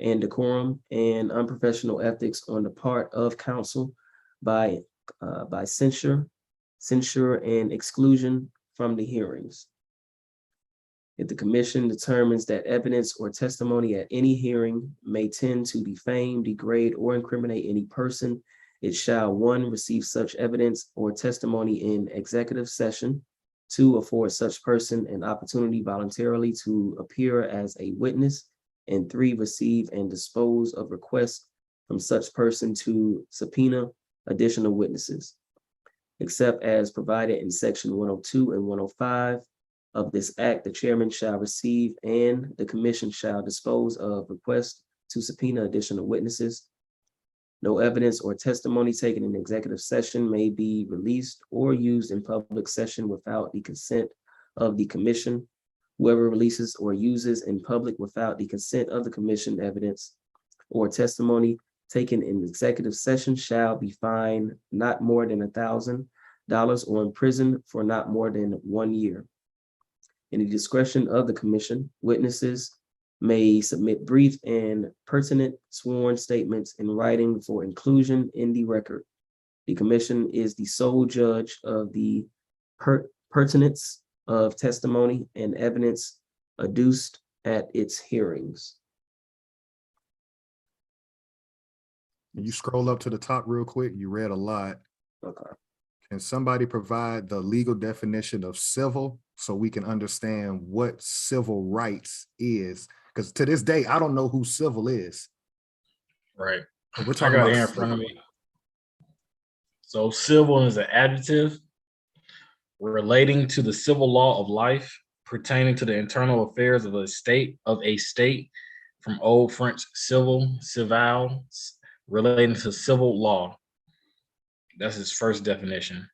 and decorum and unprofessional ethics on the part of counsel by censure and exclusion from the hearings. If the commission determines that evidence or testimony at any hearing may tend to defame, degrade, or incriminate any person, it shall 1, receive such evidence or testimony in executive session, 2, afford such person an opportunity voluntarily to appear as a witness, and 3, receive and dispose of requests from such person to subpoena additional witnesses. Except as provided in section 102 and 105 of this act, the chairman shall receive and the commission shall dispose of requests to subpoena additional witnesses. No evidence or testimony taken in executive session may be released or used in public session without the consent of the commission. Whoever releases or uses in public without the consent of the commission evidence or testimony taken in executive session shall be fined not more than $1,000 or imprisoned for not more than 1 year. In the discretion of the commission, witnesses may submit brief and pertinent sworn statements in writing for inclusion in the record. The commission is the sole judge of the pertinence of testimony and evidence adduced at its hearings. You scroll up to the top real quick, you read a lot. Okay. Can somebody provide the legal definition of civil so we can understand what civil rights is? Because to this day, I don't know who civil is. Right. We're I talking got about it here in front of me. So civil is an adjective relating to the civil law of life, pertaining to the internal affairs of a state, from Old French civil, relating to civil law. That's its first definition.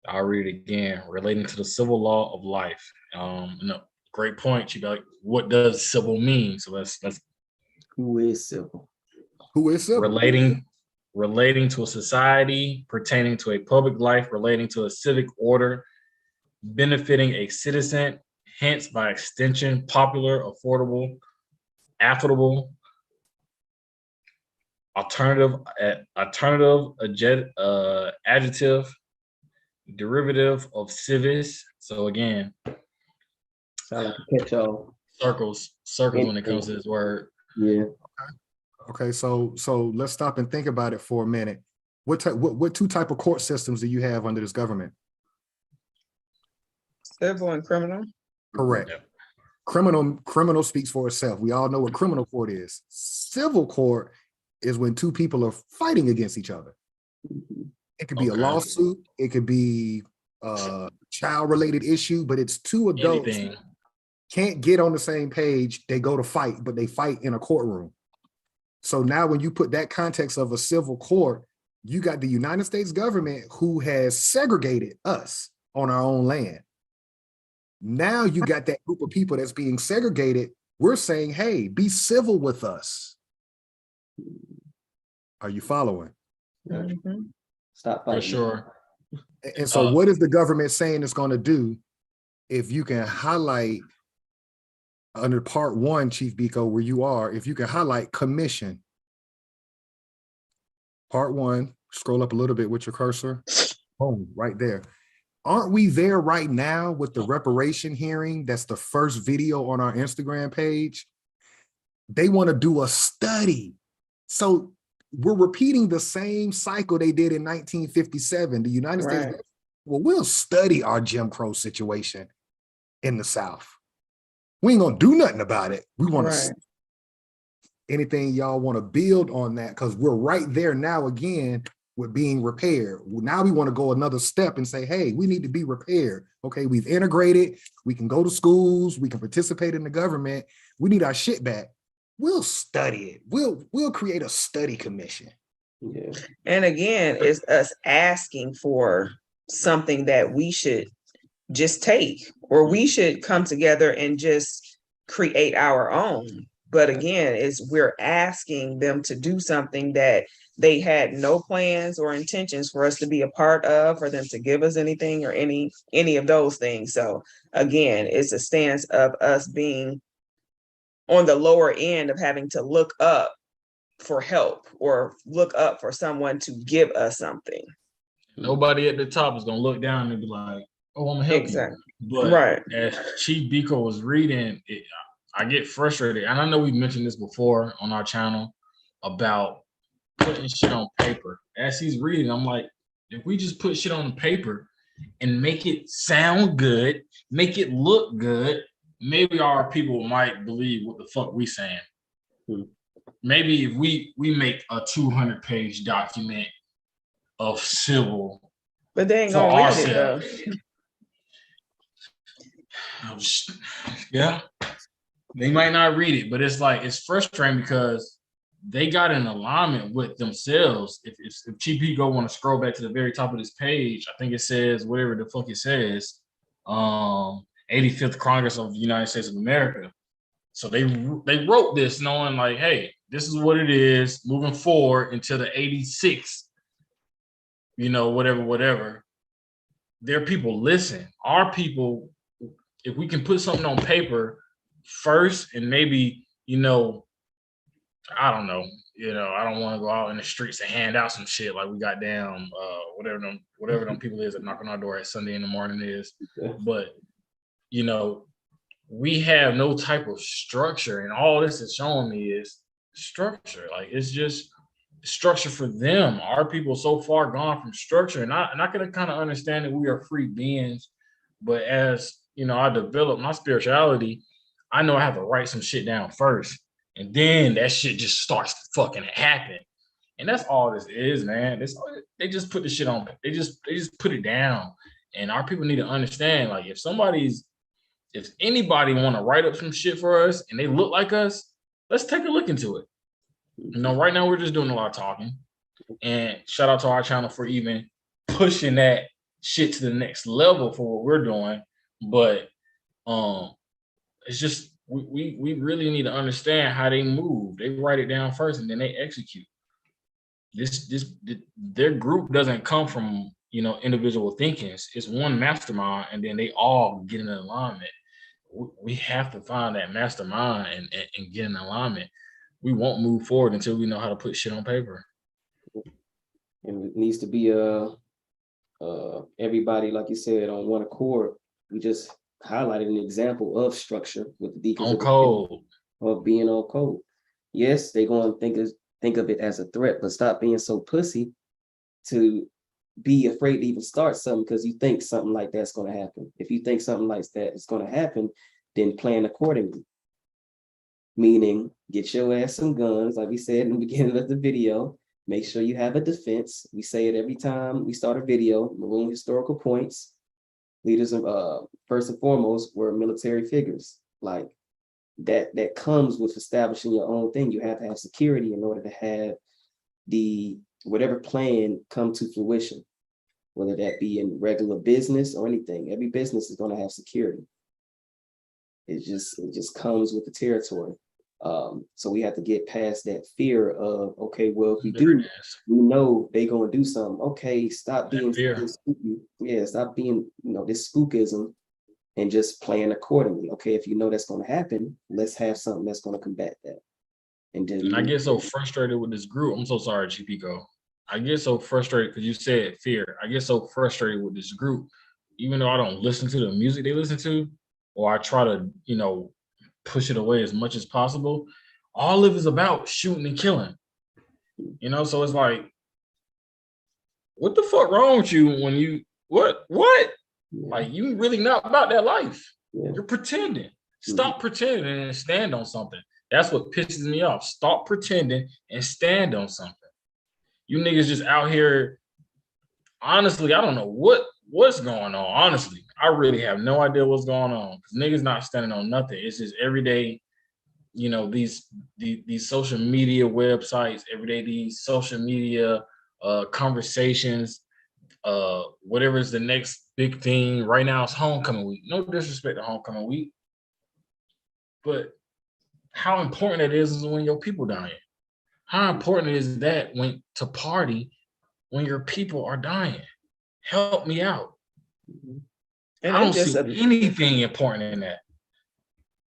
I'll read it again. Relating to the civil law of life. No, great point. You got, what does civil mean? So let's. Who is civil? Who is civil? Relating to a society, pertaining to a public life, relating to a civic order, benefiting a citizen, hence by extension, popular, affordable, affable, alternative, adjective, derivative of civis. So again, Sound like a catch-all. circles when it comes to this word. Yeah. Okay, so let's stop and think about it for a minute. What two type of court systems do you have under this government? Civil and criminal. Correct. Criminal speaks for itself. We all know what criminal court is. Civil court is when two people are fighting against each other. It could be a lawsuit, it could be a child-related issue, but it's two adults Anything. can't get on the same page. They go to fight, but they fight in a courtroom. So now when you put that context of a civil court, you got the United States government who has segregated us on our own land. Now you got that group of people that's being segregated. We're saying, hey, be civil with us. Are you following? Mhm. Stop For fighting. sure. And so what is the government saying it's going to do? If you can highlight under part 1, Chief Biko, where you are, if you can highlight commission. Part 1, scroll up a little bit with your cursor. Boom, right there. Aren't we there right now with the reparation hearing? That's the first video on our Instagram page. They want to do a study. So we're repeating the same cycle they did in 1957. The United Right. States, well, we'll study our Jim Crow situation in the South. We ain't gonna do nothing about it. We want Right. to anything y'all want to build on that, because we're right there now again with being repaired. Now we want to go another step and say, hey, we need to be repaired. Okay, we've integrated, we can go to schools, we can participate in the government. We need our shit back. We'll study it. We'll create a study commission. Yeah. And again, it's us asking for something that we should just take, or we should come together and just create our own. But again, we're asking them to do something that they had no plans or intentions for us to be a part of, for them to give us anything or any of those things. So again, it's a stance of us being on the lower end of having to look up for help or look up for someone to give us something. Nobody at the top is gonna look down and be like, "Oh, I'm gonna help Exactly. you." But Right. as Chief Biko was reading, I get frustrated, and I know we mentioned this before on our channel about putting shit on paper. As he's reading, I'm like, if we just put shit on the paper and make it sound good, make it look good, maybe our people might believe what the fuck we saying. Maybe if we make a 200-page document of civil But they ain't for gonna read it though. ourselves. Yeah, they might not read it, but it's like, it's frustrating because they got in alignment with themselves. If Chief Biko want to scroll back to the very top of this page, I think it says whatever the fuck it says, 85th Congress of the United States of America. So they wrote this knowing like, hey, this is what it is moving forward until the 86th, whatever. Their people listen. Our people, if we can put something on paper first, and maybe, I don't know, I don't want to go out in the streets and hand out some shit like we got down, whatever them people is that knock on our door at Sunday in the morning is. But, we have no type of structure, and all this is showing me is structure. Like, it's just structure for them. Our people so far gone from structure, and I can kind of understand that we are free beings, but as I develop my spirituality, I know I have to write some shit down first, and then that shit just starts to fucking happen. And that's all this is, man. They just put the shit on. They just put it down, and our people need to understand. Like, if anybody want to write up some shit for us and they look like us, let's take a look into it. Right now we're just doing a lot of talking. And shout out to our channel for even pushing that shit to the next level for what we're doing. But it's just we really need to understand how they move. They write it down first and then they execute. Their group doesn't come from individual thinkings. It's one mastermind, and then they all get in alignment. We have to find that mastermind and get in alignment. We won't move forward until we know how to put shit on paper. And it needs to be everybody, like you said, on one accord. We just highlighted an example of structure with the Deacons On of code. Defense, of being on code. yes, they're going to think of it as a threat, but stop being so pussy to be afraid to even start something because you think something like that's going to happen. If you think something like that is going to happen, then plan accordingly. Meaning, get your ass some guns, like we said in the beginning of the video. Make sure you have a defense. We say it every time we start a video. Maroon historical points. Leaders of first and foremost were military figures. Like that comes with establishing your own thing. You have to have security in order to have the whatever plan come to fruition, whether that be in regular business or anything. Every business is going to have security. It just comes with the territory. So we have to get past that fear of, okay, well, if we do, we know they're going to do something. Okay, stop being spooky. Yeah, stop being, this spookism and just plan accordingly. Okay, if you know that's going to happen, let's have something that's going to combat that. And I get so frustrated with this group. I'm so sorry, GPCO. I get so frustrated because you said fear. I get so frustrated with this group, even though I don't listen to the music they listen to, or I try to, push it away as much as possible. All of it is about shooting and killing. So it's like, what the fuck wrong with you when you what? Yeah. Like, you really not about that life. Yeah. You're pretending. Stop pretending and stand on something. That's what pisses me off. Stop pretending and stand on something. You niggas just out here. Honestly, I don't know what's going on. Honestly, I really have no idea what's going on. Niggas not standing on nothing. It's just every day, these social media websites, every day these social media conversations, whatever is the next big thing. Right now it's homecoming week. No disrespect to homecoming week, but how important it is when your people dying. How important is that when to party when your people are dying? Help me out. And I don't see anything important in that.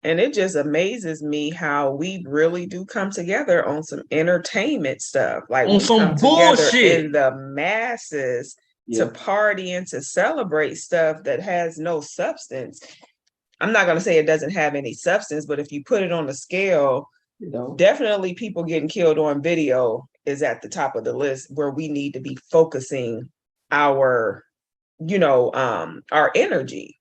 And it just amazes me how we really do come together on some entertainment stuff. Like on we some come bullshit together in the masses to party and to celebrate stuff that has no substance. I'm not going to say it doesn't have any substance, but if you put it on the scale, definitely people getting killed on video is at the top of the list where we need to be focusing our energy,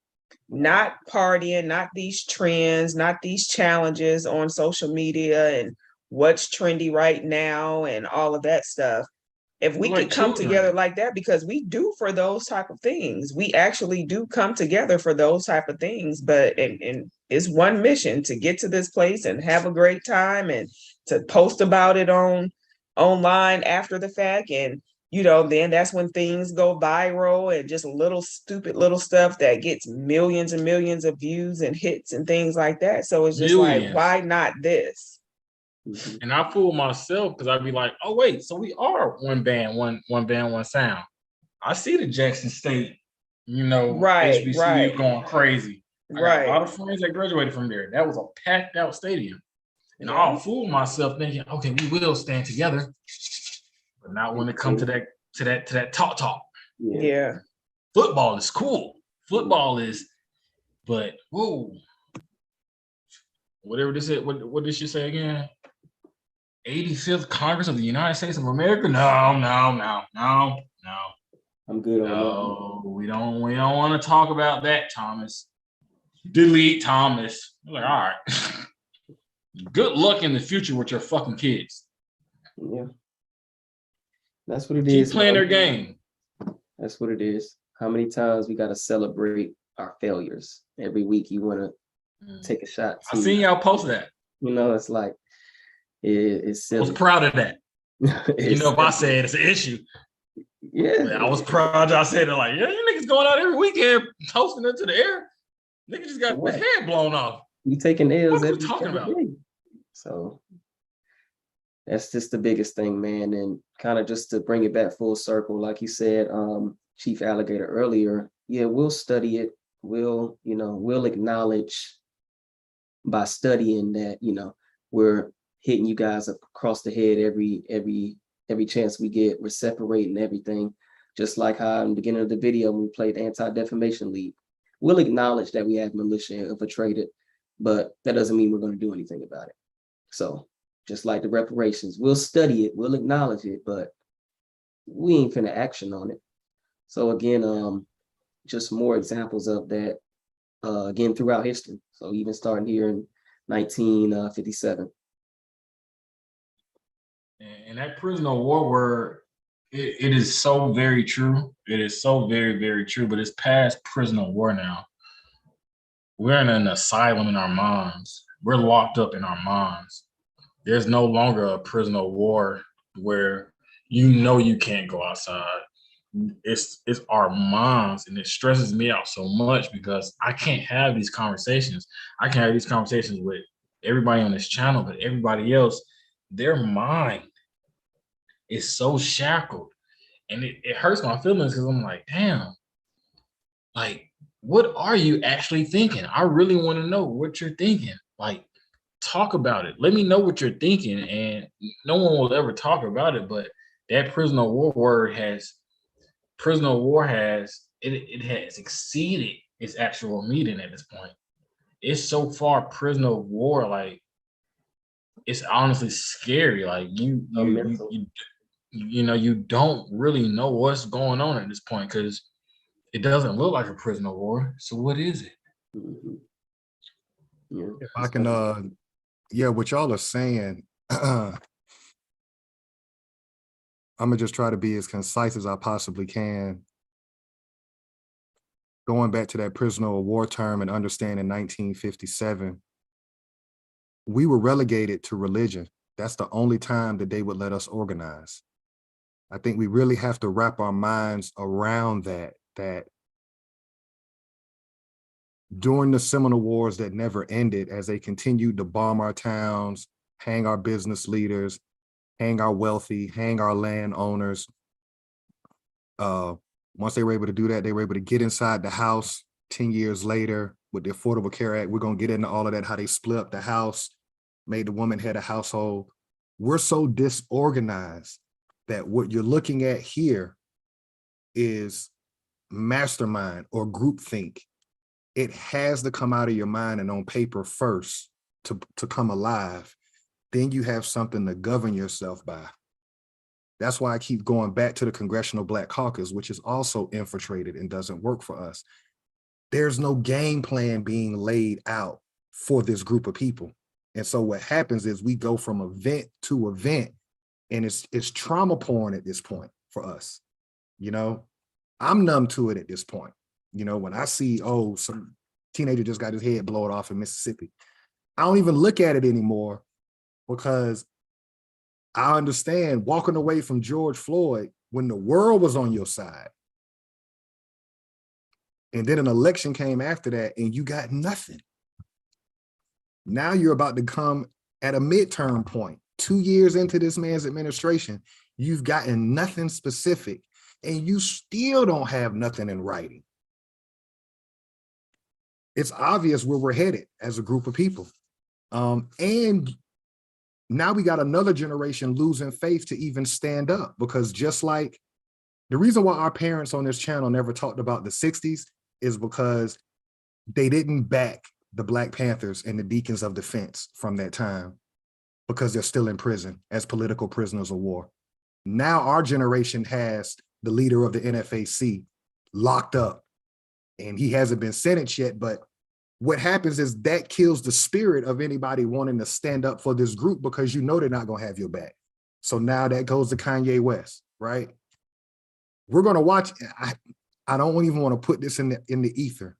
not partying, not these trends, not these challenges on social media and what's trendy right now and all of that stuff. If we could come together like that, because we do for those type of things, we actually do come together for those type of things. But and it's one mission to get to this place and have a great time and to post about it online after the fact. And then that's when things go viral and just stupid little stuff that gets millions and millions of views and hits and things like that. So it's just like, why not this? And I fool myself because I'd be like, oh wait, so we are one band, one sound. I see the Jackson State, HBCU going crazy. I got a lot of friends that graduated from there. That was a packed out stadium. And I'll fool myself thinking, okay, we will stand together. But not when it comes to that talk. Yeah. Football is cool. Football is, but whoa. Whatever this is, what did she say again? 85th Congress of the United States of America? No. I'm good on that. No, we don't want to talk about that, Thomas. Delete Thomas. I'm like, all right. Good luck in the future with your fucking kids. Yeah. That's what it is. Keep playing their game. That's what it is. How many times we got to celebrate our failures? Every week you want to take a shot. I seen y'all post that. It's like, it's silly. I was proud of that. If I said it's an issue. Yeah. I was proud. I said it like, yeah, you niggas going out every weekend toasting into the air. Nigga just got his head blown off. You taking L's every day. So that's just the biggest thing, man. And kind of just to bring it back full circle, like you said, Chief Alligator earlier, we'll study it. We'll acknowledge by studying that, we're hitting you guys across the head every chance we get. We're separating everything, just like how in the beginning of the video when we played the Anti-Defamation League. We'll acknowledge that we have militia infiltrated, but that doesn't mean we're going to do anything about it. So just like the reparations. We'll study it, we'll acknowledge it, but we ain't finna action on it. So again, just more examples of that, again, throughout history. So even starting here in 1957. And that prisoner of war word, it is so very true. It is so very, very true, but it's past prisoner of war now. We're in an asylum in our minds. We're locked up in our minds. There's no longer a prisoner of war where you can't go outside. It's our minds, and it stresses me out so much because I can't have these conversations. I can have these conversations with everybody on this channel, but everybody else, their mind is so shackled, and it hurts my feelings because I'm like, damn, like, what are you actually thinking? I really want to know what you're thinking. Like, talk about it. Let me know what you're thinking, and no one will ever talk about it. But that prisoner of war word has it has exceeded its actual meaning at this point. It's so far prisoner of war, like it's honestly scary. Like you don't really know what's going on at this point because it doesn't look like a prisoner of war. So what is it? Mhm. Yeah. If I can, yeah, what y'all are saying, I'm gonna just try to be as concise as I possibly can. Going back to that prisoner of war term and understanding 1957, we were relegated to religion. That's the only time that they would let us organize. I think we really have to wrap our minds around that during the Seminole Wars that never ended, as they continued to bomb our towns, hang our business leaders, hang our wealthy, hang our landowners. Once they were able to do that, they were able to get inside the house 10 years later with the Affordable Care Act. We're going to get into all of that, how they split up the house, made the woman head of household. We're so disorganized that what you're looking at here is mastermind or groupthink. It has to come out of your mind and on paper first to come alive. Then you have something to govern yourself by. That's why I keep going back to the Congressional Black Caucus, which is also infiltrated and doesn't work for us. There's no game plan being laid out for this group of people. And so what happens is we go from event to event, and it's trauma porn at this point for us. You know, I'm numb to it at this point. You know, when I see, oh, some teenager just got his head blown off in Mississippi, I don't even look at it anymore because I understand walking away from George Floyd when the world was on your side. And then an election came after that and you got nothing. Now you're about to come at a midterm point. 2 years into this man's administration, you've gotten nothing specific and you still don't have nothing in writing. It's obvious where we're headed as a group of people. And now we got another generation losing faith to even stand up, because just like the reason why our parents on this channel never talked about the 60s is because they didn't back the Black Panthers and the Deacons of Defense from that time because they're still in prison as political prisoners of war. Now our generation has the leader of the NFAC locked up and he hasn't been sentenced yet, but what happens is that kills the spirit of anybody wanting to stand up for this group because you know they're not going to have your back. So now that goes to Kanye West, right? We're going to watch. I don't even want to put this in the ether,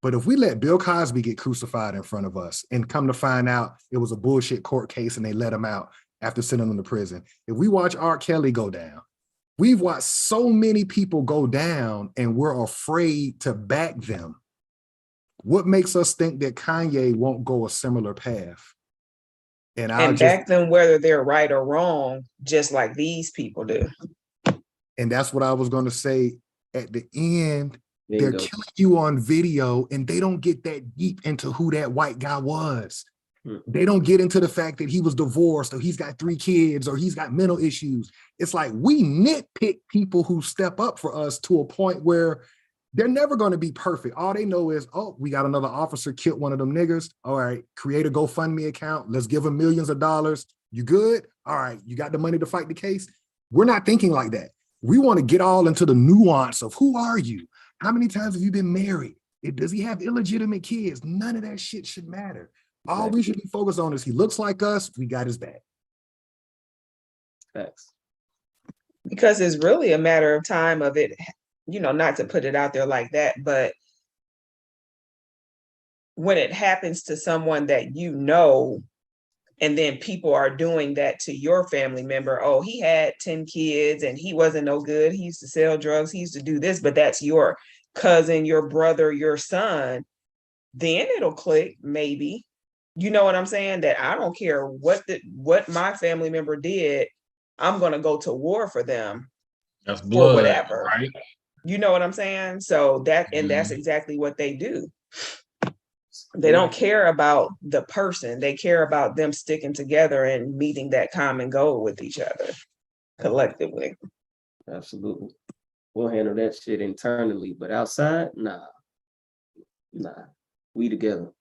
but if we let Bill Cosby get crucified in front of us and come to find out it was a bullshit court case and they let him out after sending him to prison, if we watch R. Kelly go down, we've watched so many people go down and we're afraid to back them. What makes us think that Kanye won't go a similar path? And back them whether they're right or wrong, just like these people do. And that's what I was going to say at the end. They're killing you on video and they don't get that deep into who that white guy was. They don't get into the fact that he was divorced or he's got 3 kids or he's got mental issues. It's like we nitpick people who step up for us to a point where they're never going to be perfect. All they know is, oh, we got another officer killed one of them niggers. All right, create a GoFundMe account. Let's give them millions of dollars. You good? All right, you got the money to fight the case? We're not thinking like that. We want to get all into the nuance of who are you? How many times have you been married? Does he have illegitimate kids? None of that shit should matter. All we should be focused on is he looks like us, we got his back. Facts. Because it's really a matter of time of it, you know, not to put it out there like that, but when it happens to someone that you know, and then people are doing that to your family member, oh, he had 10 kids and he wasn't no good. He used to sell drugs. He used to do this, but that's your cousin, your brother, your son. Then it'll click, maybe. You know what I'm saying? That I don't care what my family member did. I'm going to go to war for them. That's blood, or whatever. right? You know what I'm saying? So that's exactly what they do. They don't care about the person. They care about them sticking together and meeting that common goal with each other collectively. Absolutely. We'll handle that shit internally, but outside, nah. We together.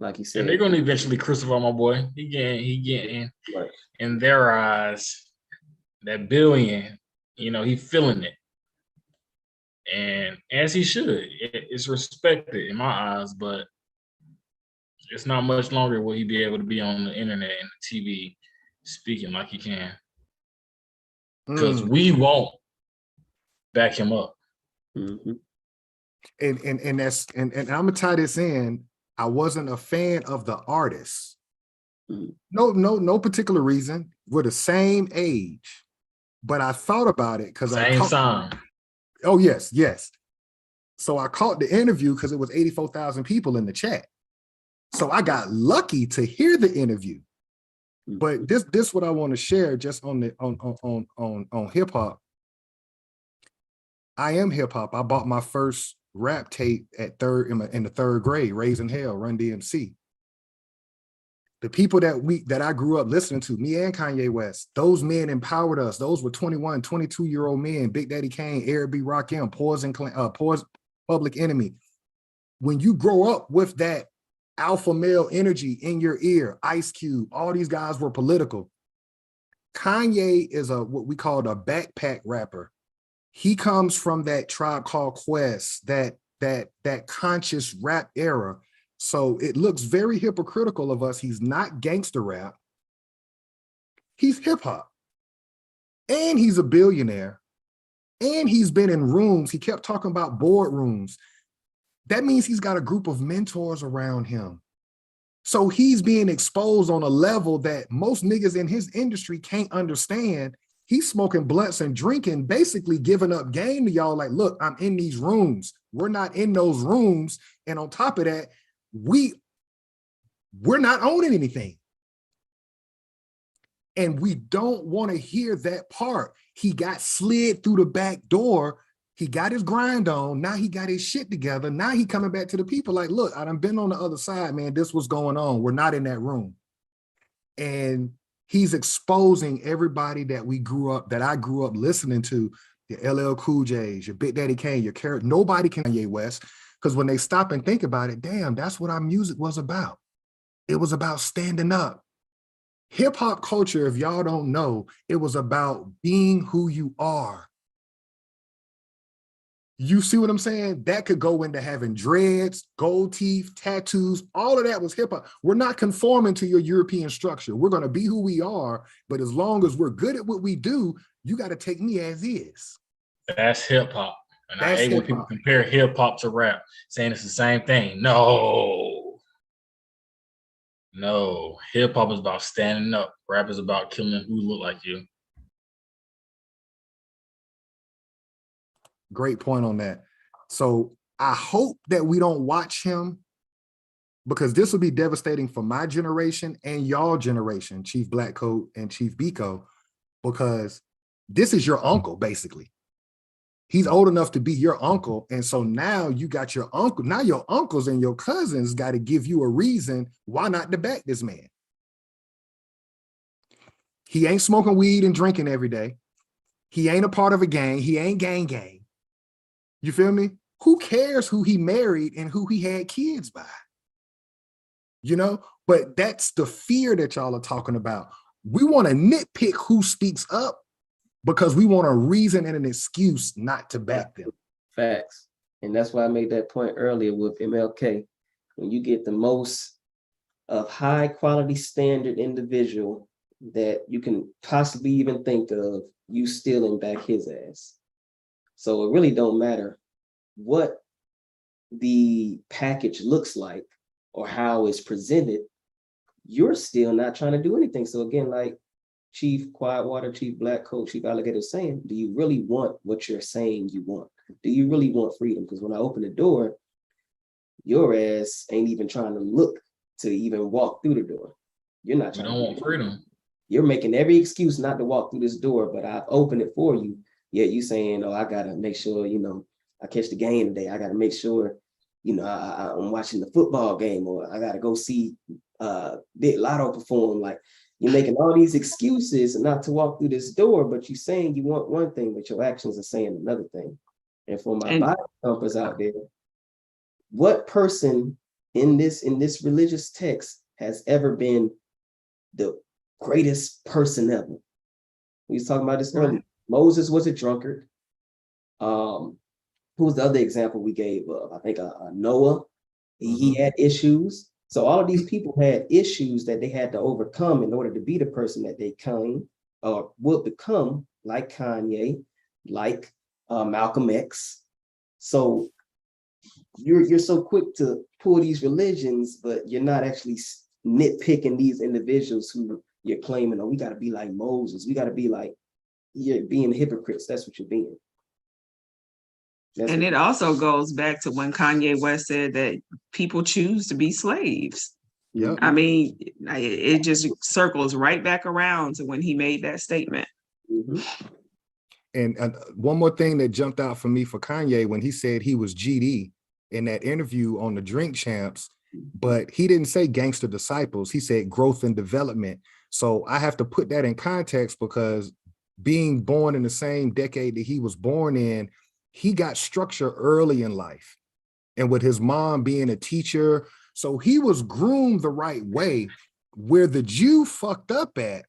Like you said. And they're gonna eventually crucify my boy. He getting right. In their eyes, that billion, you know, he feeling it. And as he should, it's respected in my eyes, but it's not much longer will he be able to be on the internet and the TV speaking like he can. Because we won't back him up. Mm-hmm. And I'm gonna tie this in. I wasn't a fan of the artist. No particular reason. We're the same age, but I thought about it because same song. Oh, yes. So I caught the interview because it was 84,000 people in the chat. So I got lucky to hear the interview. But this what I want to share just on hip hop. I am hip hop. I bought my first rap tape at in the third grade, Raising Hell, Run DMC. The people that I grew up listening to, me and Kanye West, those men empowered us. Those were 21, 22-year-old men, Big Daddy Kane, Eric B. Rakim, Pow'S, Public Enemy. When you grow up with that alpha male energy in your ear, Ice Cube, all these guys were political. Kanye is what we call a backpack rapper. He comes from that Tribe Called Quest, that conscious rap era. So it looks very hypocritical of us. He's not gangster rap. He's hip hop. And he's a billionaire. And he's been in rooms. He kept talking about boardrooms. That means he's got a group of mentors around him. So he's being exposed on a level that most niggas in his industry can't understand. He's smoking blunts and drinking, basically giving up game to y'all. Like, look, I'm in these rooms. We're not in those rooms. And on top of that, we're not owning anything. And we don't want to hear that part. He got slid through the back door. He got his grind on. Now he got his shit together. Now he coming back to the people like, look, I done been on the other side, man. This was going on. We're not in that room. And he's exposing everybody that I grew up listening to, your LL Cool J's, your Big Daddy Kane, your Carrot. Nobody can Kanye West. Because when they stop and think about it, damn, that's what our music was about. It was about standing up. Hip hop culture, if y'all don't know, it was about being who you are. You see what I'm saying? That could go into having dreads, gold teeth, tattoos, all of that was hip hop. We're not conforming to your European structure. We're going to be who we are, but as long as we're good at what we do, you got to take me as is. That's hip hop. And I hate when people compare hip hop to rap, saying it's the same thing. No, hip hop is about standing up. Rap is about killing who look like you. Great point on that. So I hope that we don't watch him, because this will be devastating for my generation and y'all generation, Chief Black Coat and Chief Biko, because this is your uncle, basically. He's old enough to be your uncle. And so now you got your uncle. Now your uncles and your cousins got to give you a reason why not to back this man. He ain't smoking weed and drinking every day. He ain't a part of a gang. He ain't gang. You feel me? Who cares who he married and who he had kids by? you know, but that's the fear that y'all are talking about. We want to nitpick who speaks up because we want a reason and an excuse not to back them. Facts. And that's why I made that point earlier with MLK. When you get the most of high quality standard individual that you can possibly even think of, you stealing back his ass. So it really don't matter what the package looks like or how it's presented, you're still not trying to do anything. So again, like Chief Quietwater, Chief Black Coat, Chief Alligator saying, do you really want what you're saying you want? Do you really want freedom? Because when I open the door, your ass ain't even trying to look to even walk through the door. You're not trying You don't want freedom. You're making every excuse not to walk through this door, but I've opened it for you. Yet you saying, oh, I gotta make sure, you know, I catch the game today. I gotta make sure, you know, I'm watching the football game, or I gotta go see Big Lotto perform. Like, you're making all these excuses not to walk through this door, but you're saying you want one thing, but your actions are saying another thing. And for my Bible thumpers out there, what person in this religious text has ever been the greatest person ever? We was talking about this earlier. Moses was a drunkard. Who was the other example we gave of? I think Noah. He had issues. So all of these people had issues that they had to overcome in order to be the person that they claim or would become, like Kanye, like Malcolm X. So you're so quick to pull these religions, but you're not actually nitpicking these individuals who you're claiming, oh, we got to be like Moses. We got to be like, you're being hypocrites. That's what you're being. And it also goes back to when Kanye West said that people choose to be slaves. Yeah. I mean, it just circles right back around to when he made that statement. And one more thing that jumped out for me for Kanye, when he said he was GD in that interview on the Drink Champs, but he didn't say gangster disciples. He said growth and development. So I have to put that in context, because being born in the same decade that he was born in, he got structure early in life. And with his mom being a teacher, so he was groomed the right way. Where the Jew fucked up at,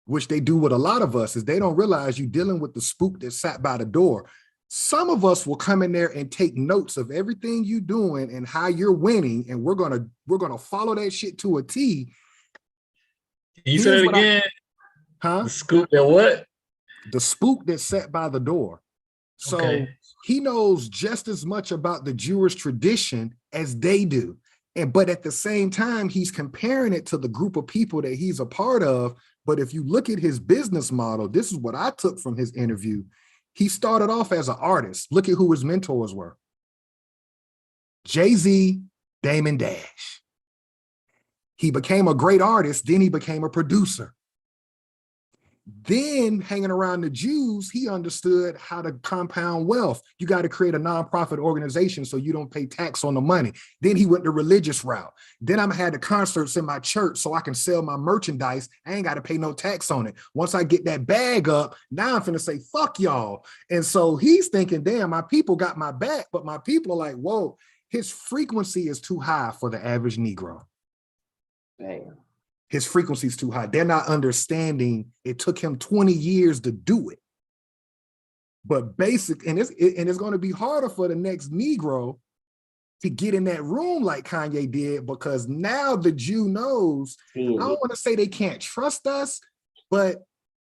which they do with a lot of us, is they don't realize you're dealing with the spook that sat by the door. Some of us will come in there and take notes of everything you're doing and how you're winning, and we're gonna follow that shit to a T. You said it again. The scoop that what? The spook that sat by the door. So he knows just as much about the Jewish tradition as they do. But at the same time, he's comparing it to the group of people that he's a part of. But if you look at his business model, this is what I took from his interview. He started off as an artist. Look at who his mentors were. Jay-Z, Damon Dash. He became a great artist, then he became a producer. Then hanging around the Jews, he understood how to compound wealth. You got to create a nonprofit organization so you don't pay tax on the money. Then he went the religious route. Then I had the concerts in my church so I can sell my merchandise. I ain't got to pay no tax on it. Once I get that bag up, now I'm finna say, fuck y'all. And so he's thinking, damn, my people got my back, but my people are like, whoa, his frequency is too high for the average Negro. Damn. His frequency is too high. They're not understanding it took him 20 years to do it. But it's going to be harder for the next Negro to get in that room like Kanye did, because now the Jew knows, I don't want to say they can't trust us, but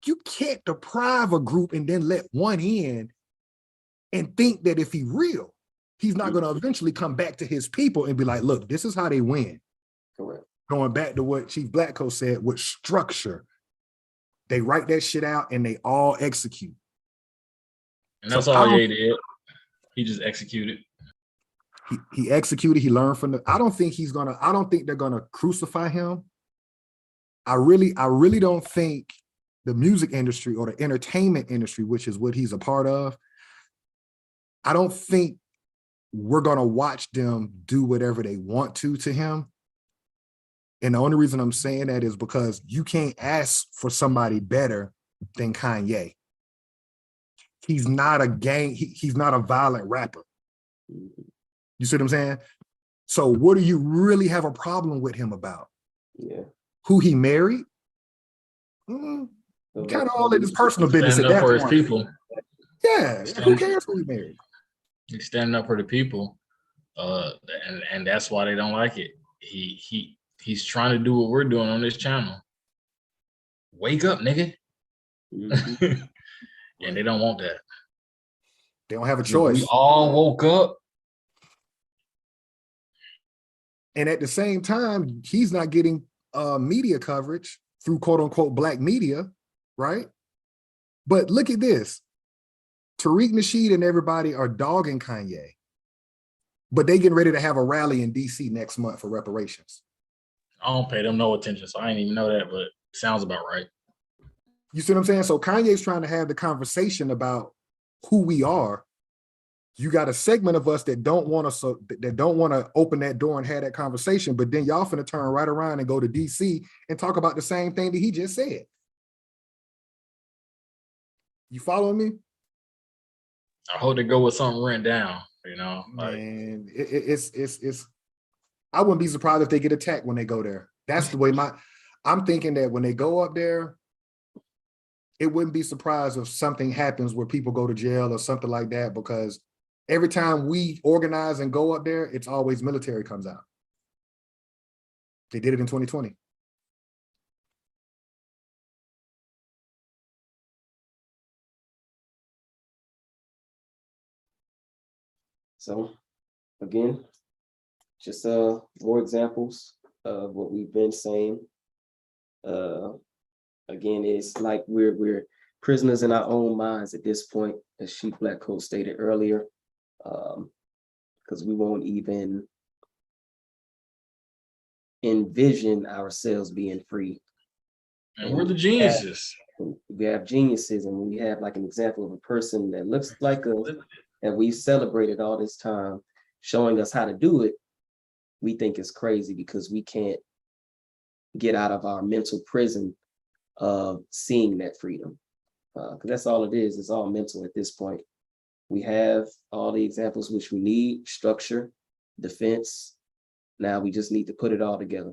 you can't deprive a group and then let one in and think that if he's real, he's not going to eventually come back to his people and be like, look, this is how they win. Correct. Going back to what Chief Blackco said, with structure, they write that shit out and they all execute. And that's all Ye did. He just executed. He executed. He learned from the. I don't think they're gonna crucify him. I really don't think the music industry or the entertainment industry, which is what he's a part of, I don't think we're gonna watch them do whatever they want to him. And the only reason I'm saying that is because you can't ask for somebody better than Kanye. He's not a gang, he's not a violent rapper. You see what I'm saying? So what do you really have a problem with him about? Yeah. Who he married? Kind of all in his personal business at Standing up that for his point. people. Yeah, who cares who he married? He's standing up for the people. And that's why they don't like it. He's trying to do what we're doing on this channel. Wake up, nigga. Mhm. And they don't want that. They don't have a We choice. all woke up. And at the same time, he's not getting media coverage through quote unquote black media, right? But look at this. Tariq Nasheed and everybody are dogging Kanye, but they getting ready to have a rally in DC next month for reparations. I don't pay them no attention, so I didn't even know that, but sounds about right. You see what I'm saying? So Kanye's trying to have the conversation about who we are. You got a segment of us that don't want to open that door and have that conversation, but then y'all finna turn right around and go to DC and talk about the same thing that he just said. You following me? I hope they go with something written down, you know. Like, Man, it's I wouldn't be surprised if they get attacked when they go there. That's the way I'm thinking that when they go up there, it wouldn't be surprised if something happens where people go to jail or something like that, because every time we organize and go up there, it's always military comes out. They did it in 2020. So again, just more examples of what we've been saying. Again, it's like we're prisoners in our own minds at this point, as Chief Black Coat stated earlier, because we won't even envision ourselves being free. and we're the geniuses. We have geniuses, and we have like an example of a person that looks like us, and we celebrated all this time, showing us how to do it. We think it's crazy because we can't get out of our mental prison of seeing that freedom. Because that's all it is. It's all mental at this point. We have all the examples which we need: structure, defense. Now we just need to put it all together.